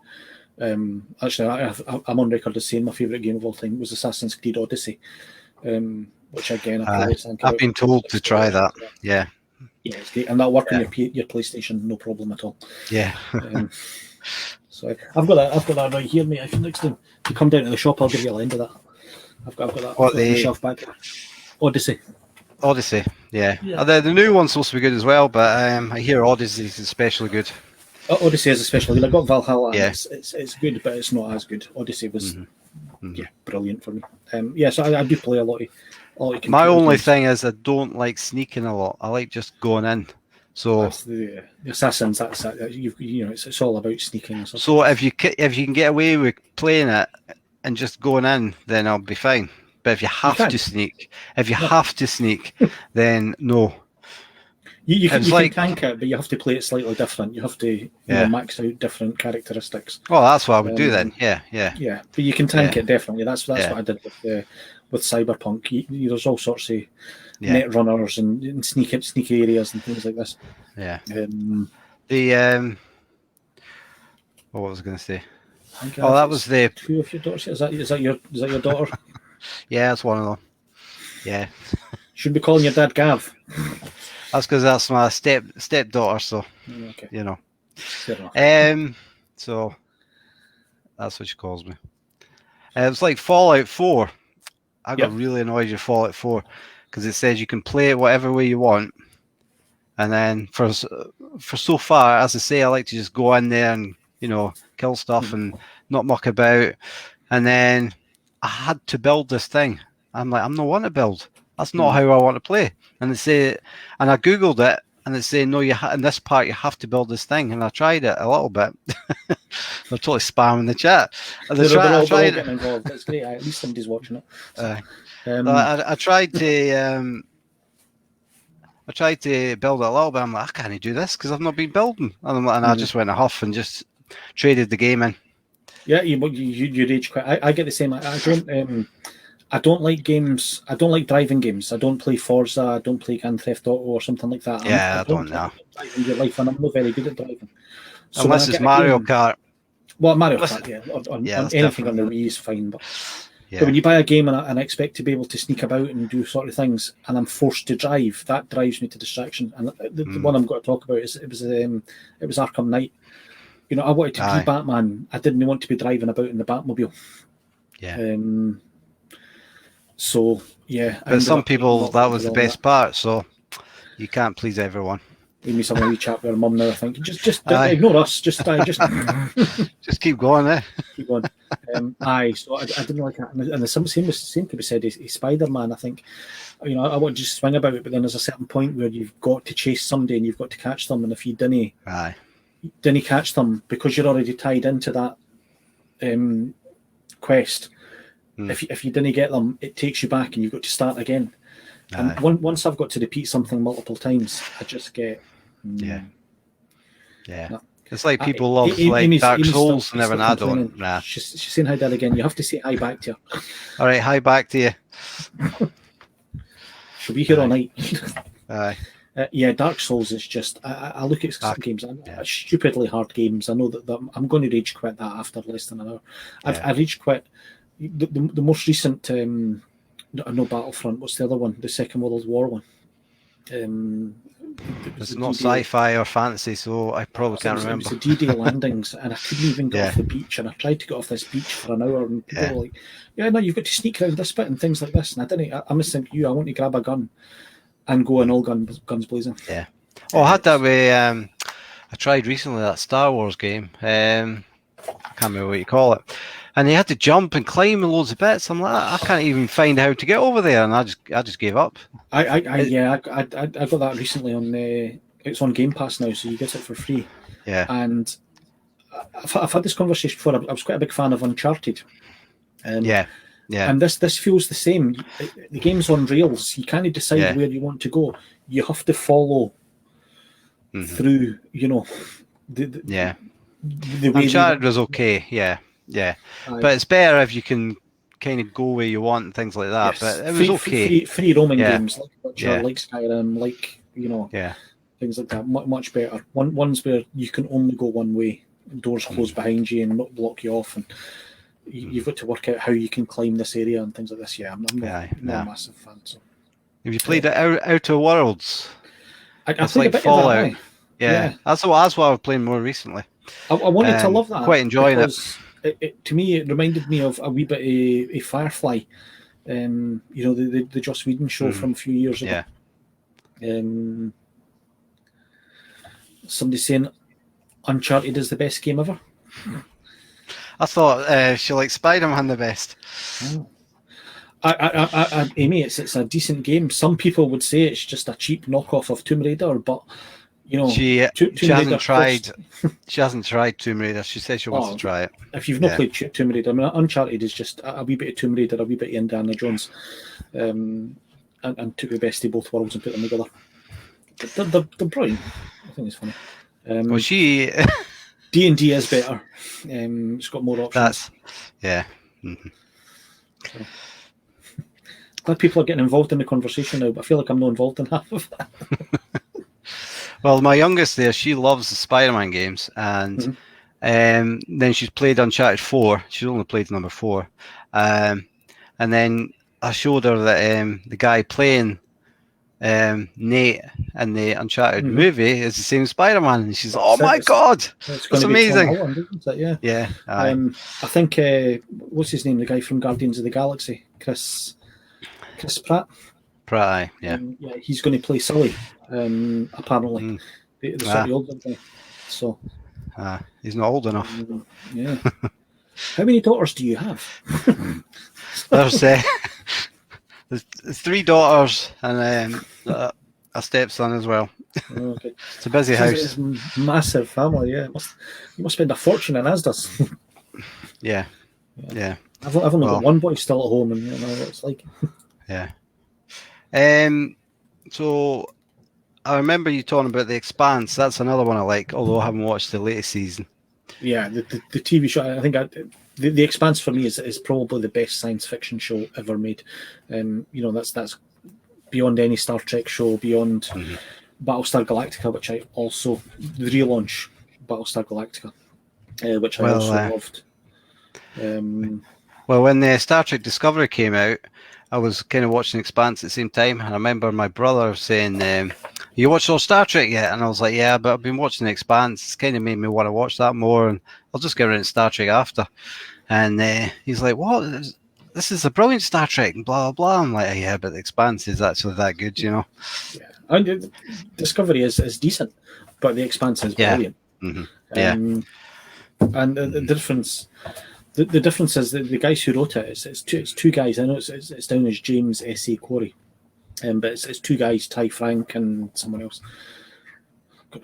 Actually, I'm on record as saying my favourite game of all time was Assassin's Creed Odyssey, which again I've been told to try that. Yeah, it's great, and that'll work on your PlayStation, no problem at all. Yeah. So I've got that right here, mate. If next time you come down to the shop, I'll give you a line of that. I've got that on the shelf back there. Odyssey, yeah. The new one's supposed to be good as well, but I hear Odyssey is especially good. Odyssey is especially good. I got Valhalla. And it's good, but it's not as good. Odyssey was brilliant for me. So I do play a lot of my only thing is I don't like sneaking a lot. I like just going in. So that's the assassins. That's it's all about sneaking. So if you can get away with playing it and just going in, then I'll be fine. But if you have to sneak, then no. You can tank it, but you have to play it slightly different. You have to max out different characteristics. Oh, that's what I would do then. Yeah. But you can tank it definitely. That's what I did with Cyberpunk. There's all sorts of net runners and sneaky areas and things like this. Yeah. What was I going to say? That was the two of your daughters. Is that your daughter? Yeah, it's one of them. Yeah. Should be calling your dad Gav. That's because that's my stepdaughter. So Fair enough. So that's what she calls me. It's like Fallout 4. I got really annoyed with Fallout 4 because it says you can play it whatever way you want. And then for so far, as I say, I like to just go in there and, kill stuff and not muck about. And then I had to build this thing. I'm like, I'm not want to build. That's not how I want to play. And they say, and I Googled it, and they say, no, in this part, you have to build this thing. And I tried it a little bit. They're totally spamming the chat. They're all getting involved. That's great. At least somebody's watching it. I tried to... I tried to build it a little bit. I'm like, I can't do this because I've not been building. And I just went a huff and just traded the game in. Yeah, you rage quit. I get the same. I don't like games. I don't like driving games. I don't play Forza. I don't play Grand Theft Auto or something like that. Yeah, I don't know. In your life, and I'm not very good at driving. So unless it's Mario Kart. Well, Mario Kart, yeah. On anything on the Wii is fine, but. Yeah. But when you buy a game and I expect to be able to sneak about and do sort of things, and I'm forced to drive, that drives me to distraction. And the one I'm going to talk about is it was Arkham Knight. I wanted to be Batman. I didn't want to be driving about in the Batmobile. Yeah. So yeah. But some people that was the best part. So you can't please everyone. Maybe someone we chat with our mum now. I think just ignore us. Just just keep going, eh? Keep going. So I didn't like that, and the same could be said. Is Spider-Man. I think, I want to just swing about it, but then there's a certain point where you've got to chase somebody and you've got to catch them, and if you didn't catch them because you're already tied into that quest, if you didn't get them, it takes you back and you've got to start again. And once I've got to repeat something multiple times, I just get yeah. It's like people love Dark Souls and never I don't. Nah. She's saying hi there again. You have to say hi back to her. All right, hi back to you. She'll be here all night. Aye. Dark Souls is just. I look at some games, stupidly hard games. I know that I'm going to rage quit that after less than an hour. I rage quit the most recent. No, Battlefront. What's the other one? The Second World War one. It's not sci-fi or fantasy, so I probably can't remember. It was the D-Day landings, and I couldn't even get off the beach. And I tried to get off this beach for an hour, and people were like, "Yeah, no, you've got to sneak around this bit and things like this." And I didn't. I must think I want to grab a gun and go in all guns blazing. Yeah. Oh, I had that way. I tried recently that Star Wars game. I can't remember what you call it. And they had to jump and climb loads of bits. I'm like, I can't even find how to get over there, and I just gave up. I got that recently on it's on Game Pass now, so you get it for free. Yeah. And I've had this conversation before. I was quite a big fan of Uncharted. Yeah. And this feels the same. The game's on rails. You can't decide where you want to go. You have to follow through. The way. Uncharted was okay. Yeah, but it's better if you can kind of go where you want and things like that. Yes. But it was okay. Free roaming games like Witcher, like Skyrim, like things like that. Much better. Ones where you can only go one way, doors close behind you and not block you off, and you've got to work out how you can climb this area and things like this. Yeah, I'm not a massive fan. So, have you played Outer Worlds? I played a bit Fallout. Of that, yeah, that's what I was playing more recently. I wanted to love that. Quite enjoying it. To me, it reminded me of a wee bit of a Firefly, the Joss Whedon show from a few years ago. Yeah. Somebody saying Uncharted is the best game ever. I thought she liked Spider-Man the best. Oh. Amy, it's a decent game. Some people would say it's just a cheap knockoff of Tomb Raider, but she hasn't tried. She hasn't tried Tomb Raider. She says she wants to try it. If you've not played Tomb Raider, I mean, Uncharted is just a wee bit of Tomb Raider, a wee bit of Indiana Jones, and took the best of both worlds and put them together. They're brilliant. I think it's funny. Well, D&D is better. It's got more options. So, glad people are getting involved in the conversation now, but I feel like I'm not involved in half of that. Well, my youngest there, she loves the Spider-Man games, and then she's played Uncharted 4. She's only played number 4. And then I showed her that the guy playing Nate in the Uncharted movie is the same Spider-Man, and she's like, "Oh my god, that's amazing!" Holland, isn't it? Yeah. I think what's his name? The guy from Guardians of the Galaxy, Chris. Chris Pratt. Pratt, yeah. Yeah, he's going to play Sully. Apparently, the sort of older guy. So he's not old enough. Yeah. How many daughters do you have? There's 3 daughters and a stepson as well. Okay. It's a busy house. It's a massive family. Yeah, you must spend a fortune in Asda's. Yeah. I've only got one boy still at home, and you know what it's like. Yeah. So I remember you talking about The Expanse. That's another one I like, although I haven't watched the latest season. Yeah, the TV show. I think the Expanse for me is probably the best science fiction show ever made. You know, that's beyond any Star Trek show, beyond Battlestar Galactica, which I also the relaunch Battlestar Galactica, which I also loved. Well, when the Star Trek Discovery came out, I was kind of watching Expanse at the same time, and I remember my brother saying, "You watched all Star Trek yet?" And I was like, "Yeah, but I've been watching the Expanse. It's kind of made me want to watch that more, and I'll just get around to Star Trek after." And he's like, "What? This is a brilliant Star Trek," and blah blah blah. I'm like, "Yeah, but the Expanse is actually that good, you know." Yeah, and Discovery is decent, but the Expanse is brilliant. And the difference. The difference is that the guys who wrote it, it's two guys. I know it's down as James S.A. Corey, but it's 2 guys, Ty Frank and someone else.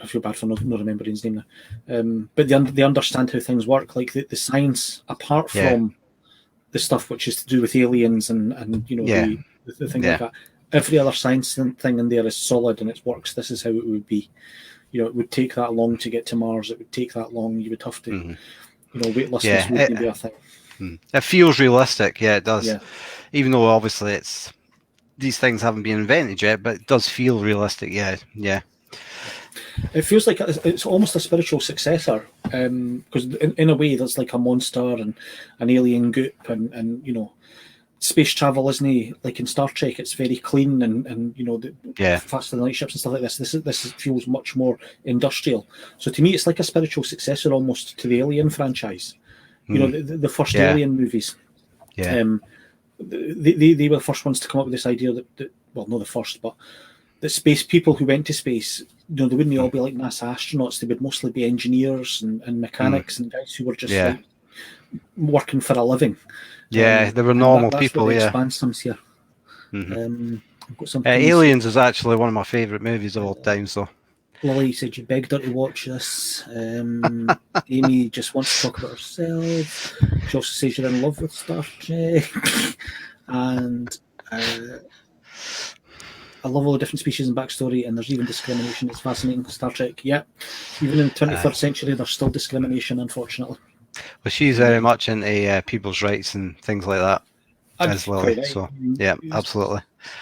I feel bad for not remembering his name now. But they understand how things work, like the science, apart from the stuff which is to do with aliens and you know the thing like that. Every other science thing in there is solid and it works. This is how it would be. You know, it would take that long to get to Mars. It would take that long. You would have to. You know, weightlessness wouldn't be a thing. It feels realistic, it does. Yeah. Even though obviously these things haven't been invented yet, but it does feel realistic. Yeah. It feels like it's almost a spiritual successor, because in a way there's like a monster and an alien goop and you know, space travel isn't like in Star Trek. It's very clean and you know faster than light ships and stuff like this. This feels much more industrial. So to me, it's like a spiritual successor almost to the Alien franchise. You know, the first Alien movies. Yeah. They were the first ones to come up with this idea that well, not the first, but the space people who went to space, you know, they wouldn't all be like NASA astronauts. They would mostly be engineers and mechanics and guys who were just like working for a living. Yeah, they were normal people. What the yeah, Expanse comes here. I've got some Aliens is actually one of my favourite movies of all time. So, Lily said you begged her to watch this. Amy just wants to talk about herself. She also says you're in love with Star Trek, and I love all the different species and backstory, and there's even discrimination. It's fascinating. Star Trek, yeah. Even in the 21st century, there's still discrimination, unfortunately. Well, she's very much into people's rights and things like that as well. Right. So, yeah, absolutely.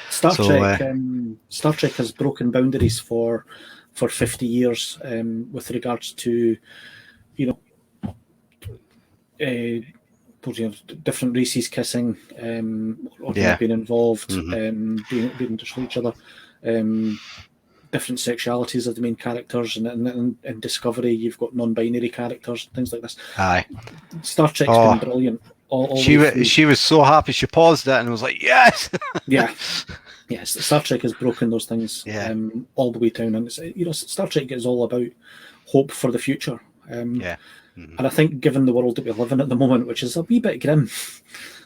Star Trek has broken boundaries for 50 years with regards to, you know, different races kissing or being involved, being interested in each other, different sexualities of the main characters, and in Discovery you've got non-binary characters, things like this. Aye, Star Trek's been brilliant. She was so happy. She paused it and was like, "Yes." Yes, Star Trek has broken those things all the way down, and it's, you know, Star Trek is all about hope for the future. And I think, given the world that we live in at the moment, which is a wee bit grim,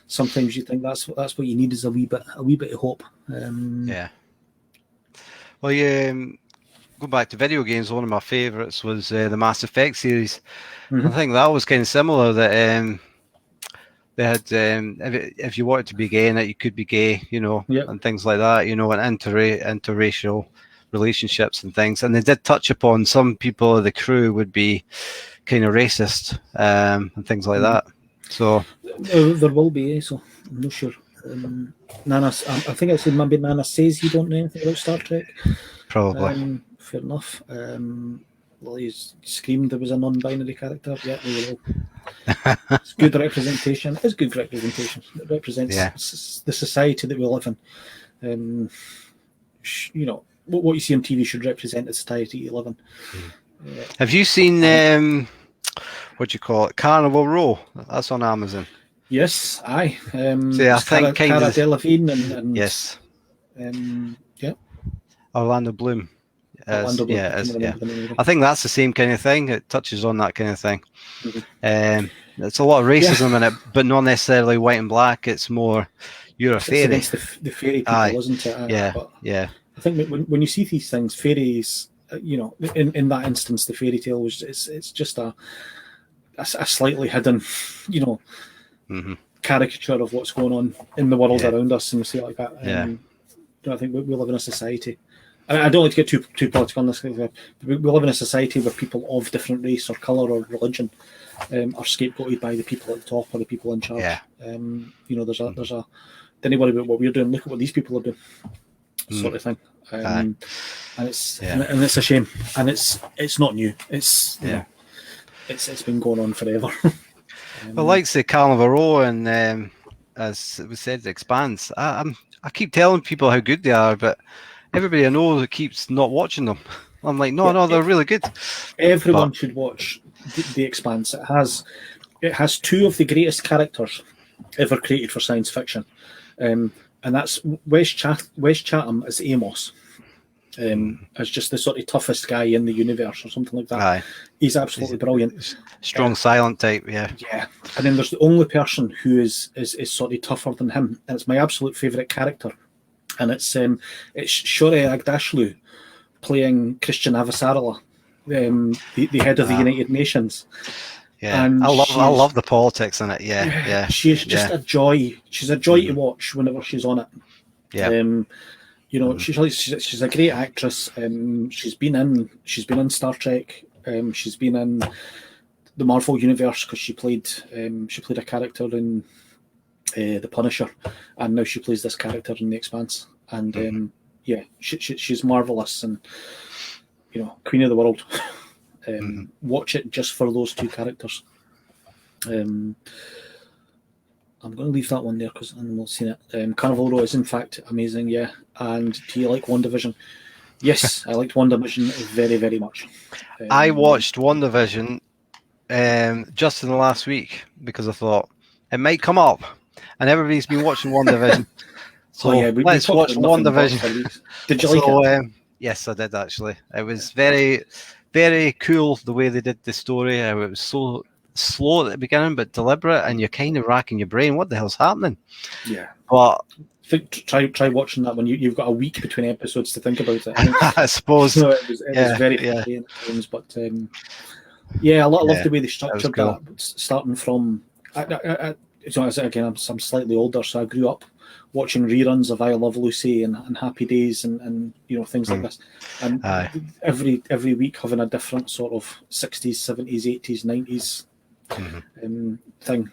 sometimes you think that's what you need is a wee bit of hope. Well, go back to video games. One of my favourites was the Mass Effect series. I think that was kind of similar. That they had, if you wanted to be gay in it, you could be gay, you know, and things like that, you know, and interracial relationships and things. And they did touch upon some people of the crew would be kind of racist and things like that. So there will be, so I'm not sure. Nana, I think I said maybe Nana says you don't know anything about Star Trek. Probably. Fair enough. Well, he screamed there was a non-binary character. Yeah, we will. It's good representation. It's good representation. It represents the society that we live in. You know, what you see on TV should represent the society you live in. Have you seen what do you call it? Carnival Row? That's on Amazon. Yes, aye. See, I think Cara Delevingne and yes, yeah, Orlando Bloom. Orlando Bloom. I can't Yeah. remember the name of it. I think that's the same kind of thing. It touches on that kind of thing. Mhm. It's a lot of racism in it, but not necessarily white and black. It's more you're a It's fairy. against the fairy people, Aye. isn't it? Yeah, But yeah. I think when you see these things, fairies, in that instance, the fairy tale was it's just a slightly hidden, caricature of what's going on in the world around us, and we see it like that. I think we live in a society. I don't like to get too political on this. We live in a society where people of different race or colour or religion are scapegoated by the people at the top or the people in charge. Yeah. There's a don't worry about what we're doing. Look at what these people are doing, sort of thing. And it's and it's a shame, and it's not new. It's it's been going on forever. Well, like say Carnival Row and as it was said, it expands. I keep telling people how good they are, but everybody I know keeps not watching them. I'm like, no, they're really good. Everyone should watch the Expanse. It has two of the greatest characters ever created for science fiction, and that's Wes Chatham as Amos. As just the sort of toughest guy in the universe or something like that. Aye. He's absolutely brilliant. Strong, silent type, yeah. Yeah. And then there's the only person who is sort of tougher than him, and it's my absolute favourite character. And it's Shore Agdashlu playing Christian Avasarala, the head of the United Nations. Yeah, and I love the politics in it. Yeah. She's just a joy. She's a joy to watch whenever she's on it. Yeah. She's a great actress. She's been in Star Trek. She's been in the Marvel universe because she played a character in The Punisher, and now she plays this character in The Expanse. And she's marvelous, and Queen of the World. Watch it just for those two characters. I'm going to leave that one there because I'm not seen it. Carnival Row is in fact amazing, yeah. And do you like WandaVision? Yes, I liked WandaVision very, very much. I watched WandaVision just in the last week because I thought it might come up, and everybody's been watching WandaVision. So let's watch WandaVision. Did you like it? Yes, I did actually. It was very, very cool the way they did the story. It was so slow at the beginning, but deliberate, and you're kind of racking your brain. What the hell's happening? Yeah, but try watching that when you've got a week between episodes to think about it. I suppose. So it was very funny at times, but I love the way they structured that. Starting from, again, I'm slightly older, so I grew up watching reruns of I Love Lucy and Happy Days and things like this, and every week having a different sort of 60s, 70s, 80s, 90s thing.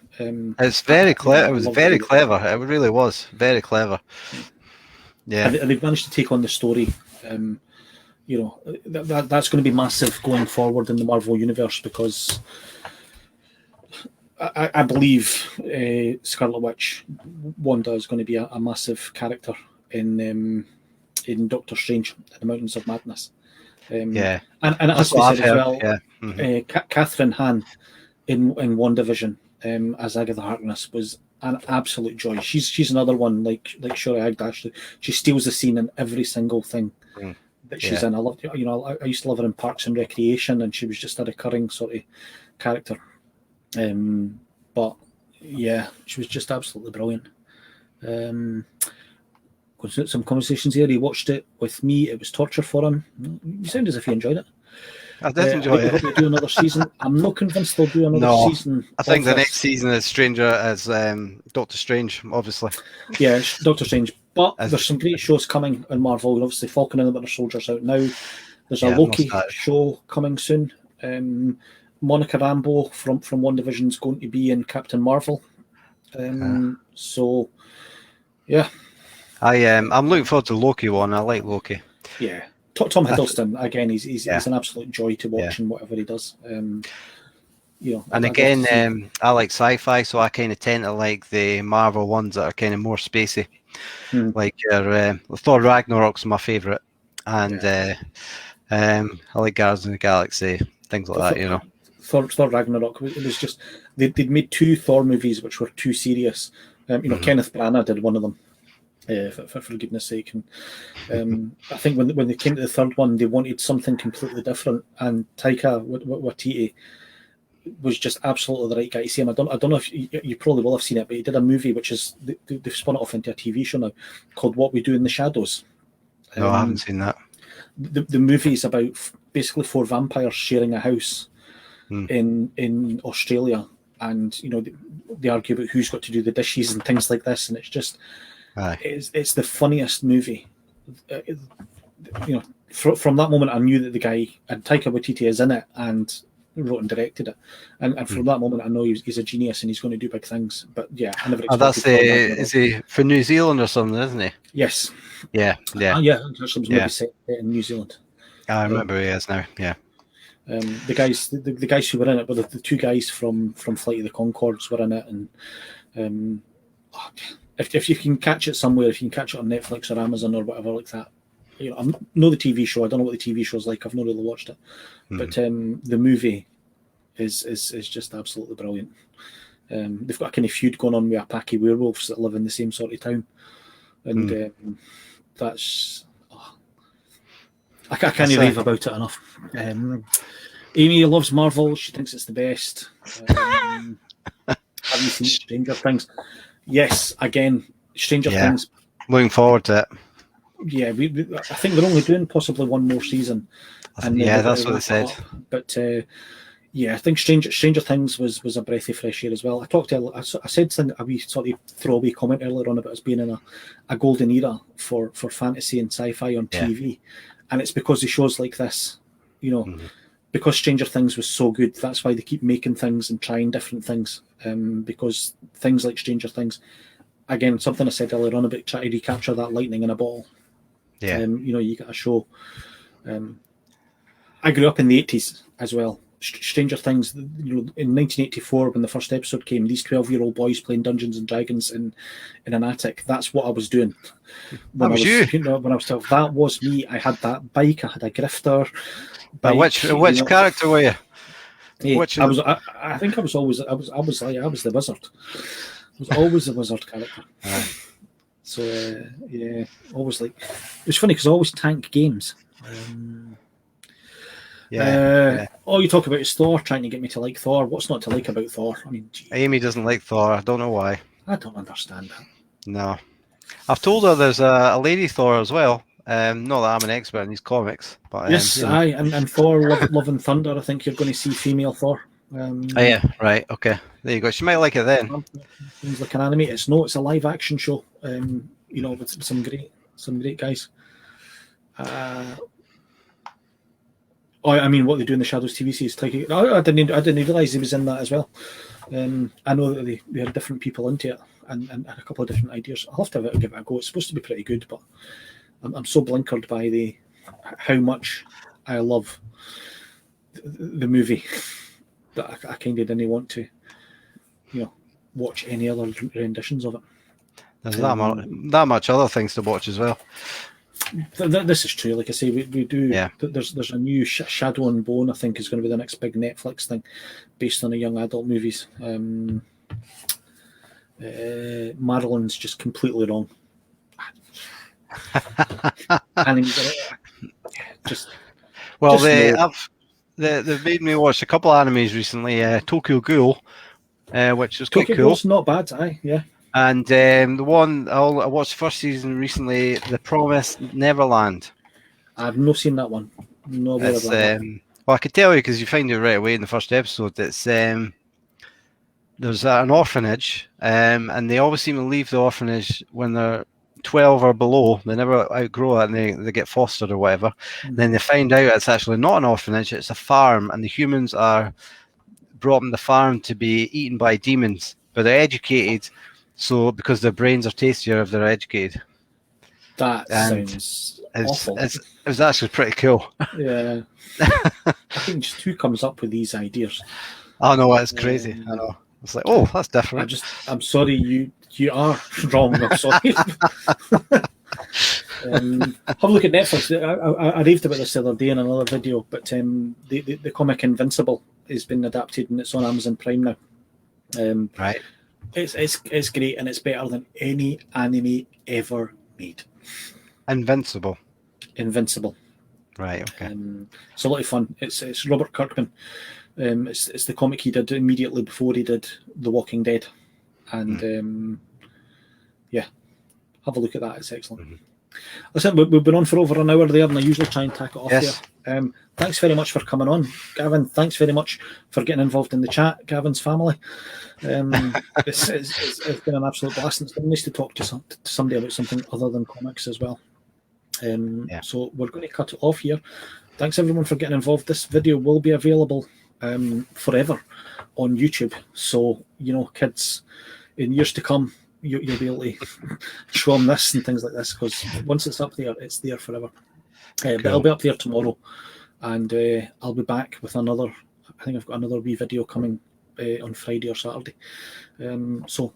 It's very clever. It was very clever. It really was very clever. Yeah, and they've managed to take on the story. That's going to be massive going forward in the Marvel universe because I believe Scarlet Witch, Wanda, is going to be a massive character in Doctor Strange and the Mountains of Madness. And it has to be said as well. Yeah. Catherine Hahn in WandaVision as Agatha Harkness was an absolute joy. She's another one like Shuri Agdashlu. She steals the scene in every single thing that she's in. I loved, I used to love her in Parks and Recreation, and she was just a recurring sort of character. But yeah, she was just absolutely brilliant. Some conversations here. He watched it with me. It was torture for him. You sound as if you enjoyed it. I did enjoy it. I hope they do another season. I'm not convinced they'll do another season. I think the next season is Doctor Strange, obviously. Yeah, Doctor Strange. But there's some great shows coming on Marvel. Obviously, Falcon and the Winter Soldier's out now. There's a Loki show coming soon. Monica Rambeau from WandaVision is going to be in Captain Marvel. So, yeah. I'm looking forward to Loki one. I like Loki. Yeah. Tom Hiddleston, again, he's an absolute joy to watch in whatever he does. And again, I like sci-fi, so I kind of tend to like the Marvel ones that are kind of more spacey. Like Thor Ragnarok's my favourite. And I like Guardians of the Galaxy, things like that, Thor Ragnarok. It was just they'd made 2 Thor movies which were too serious. Kenneth Branagh did one of them. For goodness sake, and I think when they came to the third one, they wanted something completely different, and Taika Waititi was just absolutely the right guy to see him. I don't know if you probably will have seen it, but he did a movie which is they've spun it off into a TV show now called What We Do in the Shadows. No, I haven't seen that. The movie is about basically 4 vampires sharing a house in Australia, and they argue about who's got to do the dishes and things like this, and it's just. It's the funniest movie. From that moment, I knew that the guy, and Taika Waititi is in it and wrote and directed it. And from that moment, I know he's a genius and he's going to do big things. But yeah, I never expected. Is he from New Zealand or something, isn't he? Yes. Yeah. Yeah. Actually, was maybe set in New Zealand. I remember who he is now. Yeah. The guys who were in it were the 2 guys from Flight of the Conchords were in it, and. If you can catch it somewhere, if you can catch it on Netflix or Amazon or whatever like that, I know the TV show. I don't know what the TV show is like. I've not really watched it, but the movie is just absolutely brilliant. They've got a kind of feud going on with a pack of werewolves that live in the same sort of town, and that's I can't rave about it enough. Amy loves Marvel. She thinks it's the best. Have you seen Stranger Things? Yes, again, Stranger Things. Looking forward to it. Yeah, I think they're only doing possibly one more season. And that's what they said. But I think Stranger Things was a breath of fresh air as well. I said a wee sort of throwaway comment earlier on about us being in a golden era for fantasy and sci-fi on TV, and it's because of shows like this, because Stranger Things was so good. That's why they keep making things and trying different things. Because things like Stranger Things, again, something I said earlier on about trying to recapture that lightning in a bottle. Yeah. You get a show. I grew up in the 80s as well. Stranger Things, in 1984, when the first episode came, these 12-year-old boys playing Dungeons and Dragons in an attic. That's what I was doing. When I was 12. That was me. I had that bike. I had a grifter. But which character were you? Yeah, I think I was always I was the wizard. I was always the wizard character. So always like it was funny because I always tank games. All you talk about is Thor, trying to get me to like Thor. What's not to like about Thor? I mean, Amy doesn't like Thor. I don't know why. I don't understand that. No, I've told her there's a lady Thor as well. Not that I'm an expert in these comics, but yes, and Thor, Love and Thunder. I think you're going to see female Thor. Right, okay, there you go. She might like it then. Seems like an anime. It's a live action show. With some great guys. I mean, what they do in the Shadows TV series. I didn't realise he was in that as well. I know that they had different people into it and a couple of different ideas. I'll have to give it a go. It's supposed to be pretty good, but I'm so blinkered by how much I love the movie that I kind of didn't want to, watch any other renditions of it. There's that much other things to watch as well. This is true. Like I say, we do. Yeah. There's a new Shadow and Bone. I think is going to be the next big Netflix thing, based on the young adult movies. Marilyn's just completely wrong. They've made me watch a couple of animes recently. Tokyo Ghoul, which is quite cool. Ghoul's not bad, yeah. And the one I watched the first season recently, The Promised Neverland. I've not seen that one. No, well, I could tell you because you find it right away in the first episode. It's there's an orphanage, and they always seem to leave the orphanage when they're 12 or below. They never outgrow it, and they get fostered or whatever. Mm-hmm. Then they find out it's actually not an orphanage; it's a farm, and the humans are brought on the farm to be eaten by demons, but they're educated. So, because their brains are tastier if they're educated. That sounds awful. It was actually pretty cool. Yeah. I think just who comes up with these ideas? I know, it's crazy. I know. It's like, oh, that's different. I'm sorry, you are wrong. I'm sorry. Have a look at Netflix. I raved about this the other day in another video, but the comic Invincible has been adapted and it's on Amazon Prime now. Right. It's great and it's better than any anime ever made. Invincible. Right. Okay. It's a lot of fun. It's Robert Kirkman. It's the comic he did immediately before he did The Walking Dead, and yeah, have a look at that. It's excellent. Listen, we've been on for over an hour there, and I usually try and tack it off there. Thanks very much for coming on, Gavin. Thanks very much for getting involved in the chat, Gavin's family. It's been an absolute blast. It's been nice to talk to somebody about something other than comics as well. So we're going to cut it off here. Thanks everyone for getting involved. This video will be available forever on YouTube. So, kids, in years to come, you'll be able to show them this and things like this, because once it's up there, it's there forever. But I'll be up there tomorrow, and I'll be back with another. I think I've got another wee video coming on Friday or Saturday. So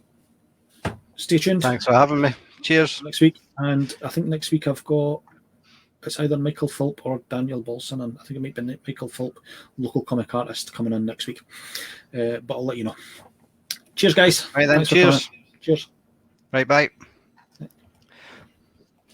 stay tuned. Thanks for having me. Cheers. Next week, and I think next week I've got, it's either Michael Fulp or Daniel Bolson, and I think it might be Michael Fulp, local comic artist, coming in next week. But I'll let you know. Cheers, guys. Right then. Cheers. Cheers. Right, bye.